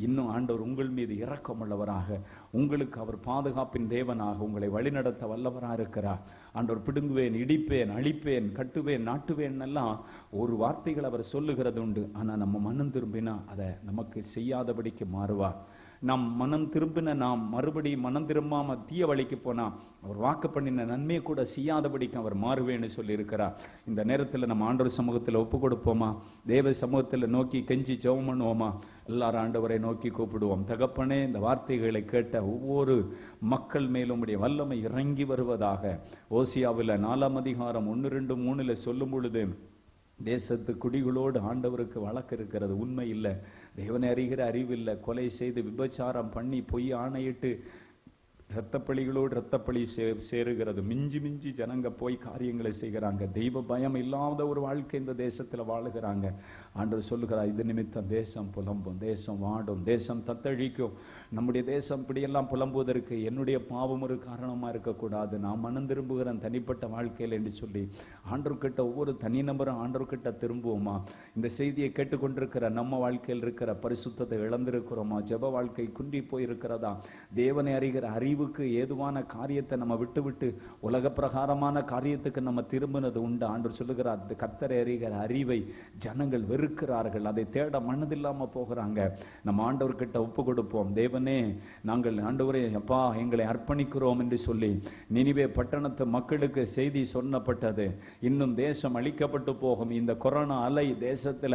இன்னும் ஆண்டவர் உங்கள் மீது இரக்கமுள்ளவராக, உங்களுக்கு அவர் பாதுகாப்பின் தேவனாக உங்களை வழிநடத்த வல்லவராக இருக்கிறார். ஆண்டவர் பிடுங்குவேன், இடிப்பேன், அழிப்பேன், கட்டுவேன், நாட்டுவேன் எல்லாம் ஒரு வார்த்தைகள் அவர் சொல்லுகிறது உண்டு. ஆனால் நம்ம மனம் திரும்பினா அதை நமக்கு செய்யாதபடிக்கு மாறுவார். நாம் மனம் திரும்பின நாம் மறுபடியும் மனம் திரும்பாம தீய வழிக்கு போனா அவர் வாக்கு பண்ணின நன்மையை கூட செய்யாதபடிக்கு அவர் மாறுவேன்னு சொல்லி இருக்கிறார். இந்த நேரத்தில் நம்ம ஆண்டவர் சமூகத்தில் ஒப்பு கொடுப்போமா? தேவ சமூகத்தில் நோக்கி கெஞ்சி ஜெபம் பண்ணுவோமா? எல்லாரும் ஆண்டவரை நோக்கி கூப்பிடுவோம். தகப்பனே, இந்த வார்த்தைகளை கேட்ட ஒவ்வொரு மக்கள் மேலும் உடைய வல்லமை இறங்கி வருவதாக. ஓசியாவில் 4ஆம் அதிகாரம் 1-2-3 சொல்லும் பொழுது, தேசத்து குடிகளோடு ஆண்டவருக்கு வழக்கு இருக்கிறது, உண்மை இல்லை, தேவனை அறிகிற அறிவில்லை, கொலை செய்து விபச்சாரம் பண்ணி பொய் ஆணையிட்டு இரத்தப்பழிகளோடு இரத்தப்பழி சேருகிறது, மிஞ்சி மிஞ்சி ஜனங்க போய் காரியங்களை செய்கிறாங்க, தெய்வ பயம் இல்லாத ஒரு வாழ்க்கை இந்த தேசத்தில் வாழுகிறாங்க. ஆண்டவர் சொல்லுகிறார், இது நிமித்தம் தேசம் புலம்பும், தேசம் வாடும், தேசம் தத்தழிக்கும். நம்முடைய தேசம் இப்படியெல்லாம் புலம்புவதற்கு என்னுடைய பாவம் ஒரு காரணமாக இருக்கக்கூடாது. நான் மனம் திரும்புகிறேன் தனிப்பட்ட வாழ்க்கையில் என்று சொல்லி ஆண்டவர்கிட்ட ஒவ்வொரு தனிநபரும் ஆண்டவர்கிட்ட திரும்புவோமா? இந்த செய்தியை கேட்டுக்கொண்டிருக்கிற நம்ம வாழ்க்கையில் இருக்கிற பரிசுத்தத்தை இழந்திருக்கிறோமா? ஜெப வாழ்க்கை குன்றி போயிருக்கிறதா? தேவனை அறிகிற அறிவுக்கு ஏதுவான காரியத்தை நம்ம விட்டு உலக பிரகாரமான காரியத்துக்கு நம்ம திரும்பினது உண்டு. ஆண்டவர் சொல்லுகிறார், கர்த்தரை அறிகிற அறிவை ஜனங்கள் வெறுக்கிறார்கள், அதை தேட மனதில்லாம போகிறாங்க. நம்ம ஆண்டவர்கிட்ட ஒப்பு கொடுப்போம். தேவனே, நாங்கள் ஆண்டவரே அப்பா எங்களை அர்ப்பணிக்கிறோம் என்று சொல்லி நினிவே பட்டணத்து மக்களுக்கு செய்தி சொன்னப்பட்டது. இன்னும் தேசம் அழிக்கப்பட்டு போகும். இந்த கொரோனா அலை தேசத்துல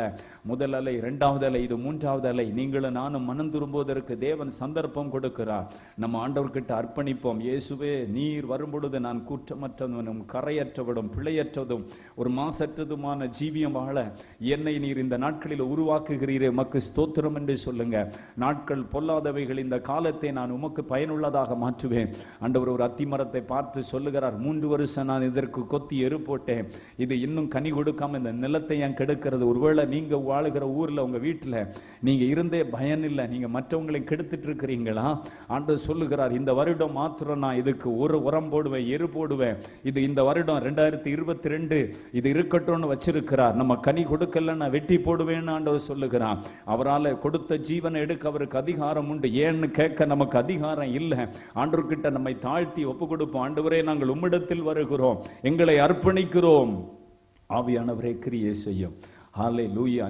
முதல் அலை, 2வது அலை, இது 3வது அலை. நீங்களும் நானும் மனம் திரும்புவதற்கு தேவன் சந்தர்ப்பம் கொடுக்கிறார். நம்ம ஆண்டவர்கிட்ட அர்ப்பணிப்போம். இயேசுவே, நீர் வரும்பொழுது நான் குற்றமற்றவனும் கரையற்றவடும் பிழையற்றதும் ஒரு மாசற்றதுமான ஜீவியம் வாழ என்னை நீர் இந்த நாட்களில் உருவாக்குகிறீரே, உமக்கு ஸ்தோத்திரம் என்று சொல்லுங்க. நாட்கள் பொல்லாதவைகள், இந்த காலத்தை நான் உமக்கு பயனுள்ளதாக மாற்றுவேன். ஆண்டவர் ஒரு அத்திமரத்தை பார்த்து சொல்லுகிறார், 3 வருஷம் நான் இதற்கு கொத்தி எரு போட்டேன், இது இன்னும் கனி கொடுக்காம இந்த நிலத்தை ஏன் கெடுக்கிறது? ஒருவேளை நீங்க வாழுகிற ஊர்ல உங்க வீட்டுல நீங்க இருந்தே பயன் இல்லை, நீங்க மற்றவங்களை கெடுத்துட்டு இருக்கிறீங்களா? ஆண்டவர் சொல்லுகிறார், இந்த வருடம் மாத்திரம் நான் இதுக்கு ஒரு உரம் போடுவேன், எரு போடுவேன். இது இந்த வருடம் 2022 இது இருக்கட்டும்னு வச்சிருக்கிறார். நம்ம கனி கொடுக்கல நான் வெட்டி போடுவேன்னு ஆண்டவர் சொல்லுகிறார். அவரால் கொடுத்த ஜீவனை எடுக்க அவருக்கு அதிகாரம் உண்டு. ஏன்னு கேட்க நமக்கு அதிகாரம் இல்லை. ஆண்டவர்கிட்ட நம்மை தாழ்த்தி ஒப்பு கொடுப்போம். ஆண்டவரே, நாங்கள் உம்மிடத்தில் வருகிறோம், எங்களை அர்ப்பணிக்கிறோம், ஆவியானவரே கிரியை செய்யும். ஹல்லேலூயா.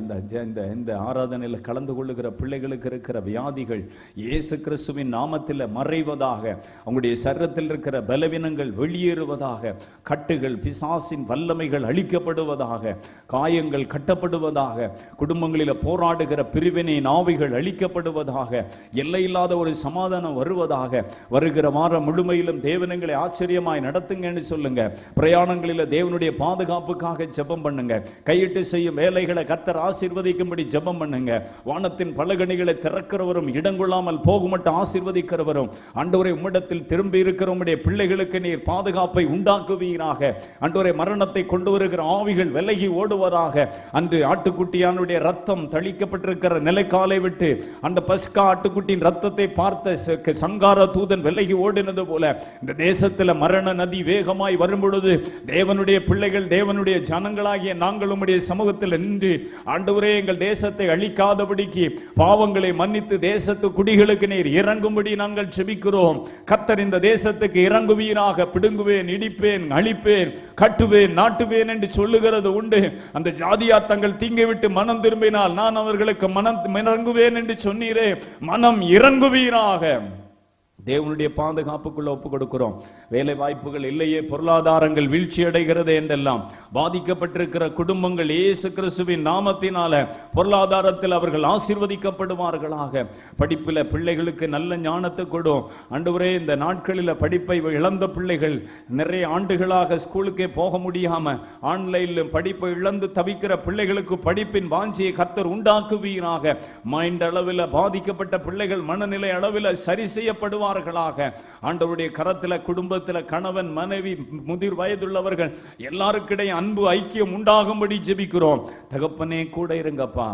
இந்த ஆராதனையில் கலந்து கொள்ளுகிற பிள்ளைகளுக்கு இருக்கிற வியாதிகள் இயேசு கிறிஸ்துவின் நாமத்தில் மறைவதாக, அவங்களுடைய சரீரத்தில் இருக்கிற பலவீனங்கள் வெளியேறுவதாக, கட்டுகள் பிசாசின் வல்லமைகள் அழிக்கப்படுவதாக, காயங்கள் கட்டப்படுவதாக, குடும்பங்களில் போராடுகிற பிரிவினை ஆவிகள் அழிக்கப்படுவதாக, எல்லையில்லாத ஒரு சமாதானம் வருவதாக. வருகிற வாரம் முழுமையிலும் தேவனங்களை ஆச்சரியமாய் நடத்துங்கன்னு சொல்லுங்க. பிரயாணங்களில் தேவனுடைய பாதுகாப்புக்காக ஜெபம் பண்ணுங்க. கையிட்டு செய்யும் வேலைகளை கர்த்தர் ஆசீர்வதிக்கும்படி ஜெபம் பண்ணுங்க. வானத்தின் பலகணிகளை திறக்கிறவரும் இடங்கொள்ளாமல் போகுமட்டும் ஆசீர்வதிக்கிறவரும் ஆண்டவரே, உம்மிடத்தில் திரும்பி இருக்கிற உம்முடைய பிள்ளைகளுக்கு நீர் பாதுகாப்பை உண்டாக்குவீராக. ஆண்டவரே, மரணத்தை கொண்டு வருகிற ஆவிகள் விலகி ஓடுவதாக. அன்று ஆட்டுக்குட்டியானுடைய ரத்தம் தளிக்கப்பட்டிருக்கிற நிலைக்காலை விட்டு அந்த பஸ்கா ஆட்டுக்குட்டியின் ரத்தத்தை பார்த்த சங்கார தூதன் விலகி ஓடினது போல இந்த தேசத்தில் மரண நதி வேகமாய் வரும்பொழுது தேவனுடைய பிள்ளைகள், தேவனுடைய ஜனங்களாகிய நாங்கள் உம்முடைய சமூகத்தில் நின்று ஆண்டவரே, எங்கள் தேசத்தை அழிக்காதபடிக்கு பாவங்களை மன்னித்து தேசத்து குடிகளுக்கு நீர் இறங்கும்படி நாங்கள் ஜெபிக்கிறோம். கர்த்தர் இந்த தேசத்துக்கு இறங்குவீராக. பிடுங்குவேன், இடிப்பேன், அழிப்பேன், கட்டுவேன், நாட்டுவேன் என்று சொல்லுகிறது உண்டு. அந்த ஜாதியார் தங்கள் தீங்கை விட்டு மனம் திரும்பினால் நான் அவர்களுக்கு மனம் இறங்குவேன் என்று சொன்னீரே, மனம் இறங்குவீராக. தேவனுடைய பாதுகாப்புக்குள்ள ஒப்பு கொடுக்கிறோம். வேலை வாய்ப்புகள் இல்லையே, பொருளாதாரங்கள் வீழ்ச்சி அடைகிறது என்றெல்லாம் பாதிக்கப்பட்டிருக்கிற குடும்பங்கள் இயேசு கிறிஸ்துவின் நாமத்தினால பொருளாதாரத்தில் அவர்கள் ஆசீர்வதிக்கப்படுவார்களாக. படிப்பில் பிள்ளைகளுக்கு நல்ல ஞானத்தை கொடும் ஆண்டவரே. இந்த நாட்களில் படிப்பை இழந்த பிள்ளைகள், நிறைய ஆண்டுகளாக ஸ்கூலுக்கே போக முடியாம ஆன்லைனில் படிப்பை இழந்து தவிக்கிற பிள்ளைகளுக்கு படிப்பின் வாஞ்சியை கர்த்தர் உண்டாக்குவீராக. மைண்ட் அளவில் பாதிக்கப்பட்ட பிள்ளைகள் மனநிலை அளவில் சரி செய்யப்படுவார். ஆண்டவருடைய கரத்தில் குடும்பத்தில் கணவன் மனைவி முதிர் வயதுள்ளவர்கள் எல்லாருக்கிடையே அன்பு ஐக்கியம் உண்டாகும்படி ஜெபிக்கிறோம். தகப்பனே, கூட இருங்கப்பா.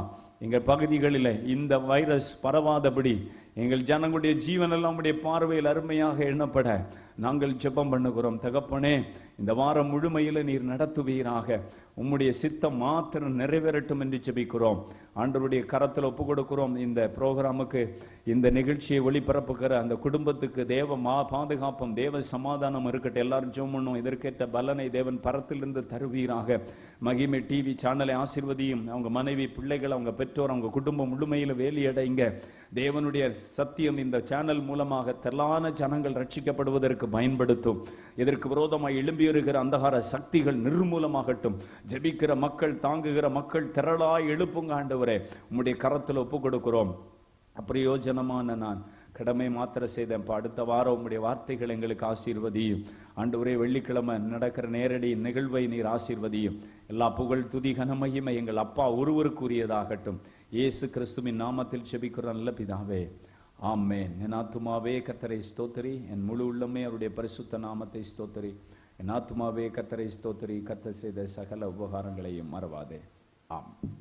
எங்கள் பகுதிகளில் இந்த வைரஸ் பரவாதபடி எங்கள் ஜனங்களுடைய ஜீவனெல்லாம் உடைய பார்வையில் அருமையாக எண்ணப்பட நாங்கள் ஜெபம் பண்ணுகிறோம். தகப்பனே, இந்த வாரம் முழுமையில் நீர் நடத்துவீராக. உம்முடைய சித்தம் மாத்திரம் நிறைவேறட்டும் என்று ஜெபிக்கிறோம். ஆண்டவருடைய கரத்தில் ஒப்பு கொடுக்கிறோம். இந்த புரோகிராமுக்கு, இந்த நிகழ்ச்சியை ஒளிபரப்புகிற அந்த குடும்பத்துக்கு தேவ பாதுகாப்பும் தேவ சமாதானம் இருக்கட்டும். எல்லாரும் ஜெபம் பண்ணும். இதற்கேற்ற பலனை தேவன் பரத்திலிருந்து தருவீராக. மகிமை டிவி சேனலை ஆசீர்வதியும். அவங்க மனைவி, பிள்ளைகள், அவங்க பெற்றோர், அவங்க குடும்பம் முழுமையில் வேலியடைங்க. தேவனுடைய சத்தியம் இந்த சேனல் மூலமாக திரளான ஜனங்கள் ரட்சிக்கப்படுவதற்கு பயன்படுத்தும். இதற்கு விரோதமாக எழும்பி வருகிற அந்தகார சக்திகள் நிர்மூலமாகட்டும். ஜெபிக்கிற மக்கள், தாங்குகிற மக்கள் திரளாய் எழுப்புங்க ஆண்டவரே. உம்முடைய கரத்தில் ஒப்பு கொடுக்கிறோம். அப்பிரயோஜனமான நான் கடமை மாத்திர செய்தேன். அடுத்த வாரம் உம்முடைய வார்த்தைகள் எங்களுக்கு ஆசீர்வதியும் ஆண்டவரே. வெள்ளிக்கிழமை நடக்கிற நேரடி நிகழ்வை நீர் ஆசீர்வதியும். எல்லா புகழ், துதி, கனமகிமை எங்கள் அப்பா ஒருவருக்குரியதாகட்டும். இயேசு கிறிஸ்துவின் நாமத்தில் ஜெபிக்கிற நல்ல பிதாவே, ஆமென். என் ஆத்துமாவே கர்த்தரை ஸ்தோத்திரி, என் முழு உள்ளமே அவருடைய பரிசுத்த நாமத்தை ஸ்தோத்திரி. என் ஆத்துமாவே கர்த்தரை ஸ்தோத்திரி, கர்த்தர் செய்த சகல உபகாரங்களையும் மறவாதே. ஆமென்.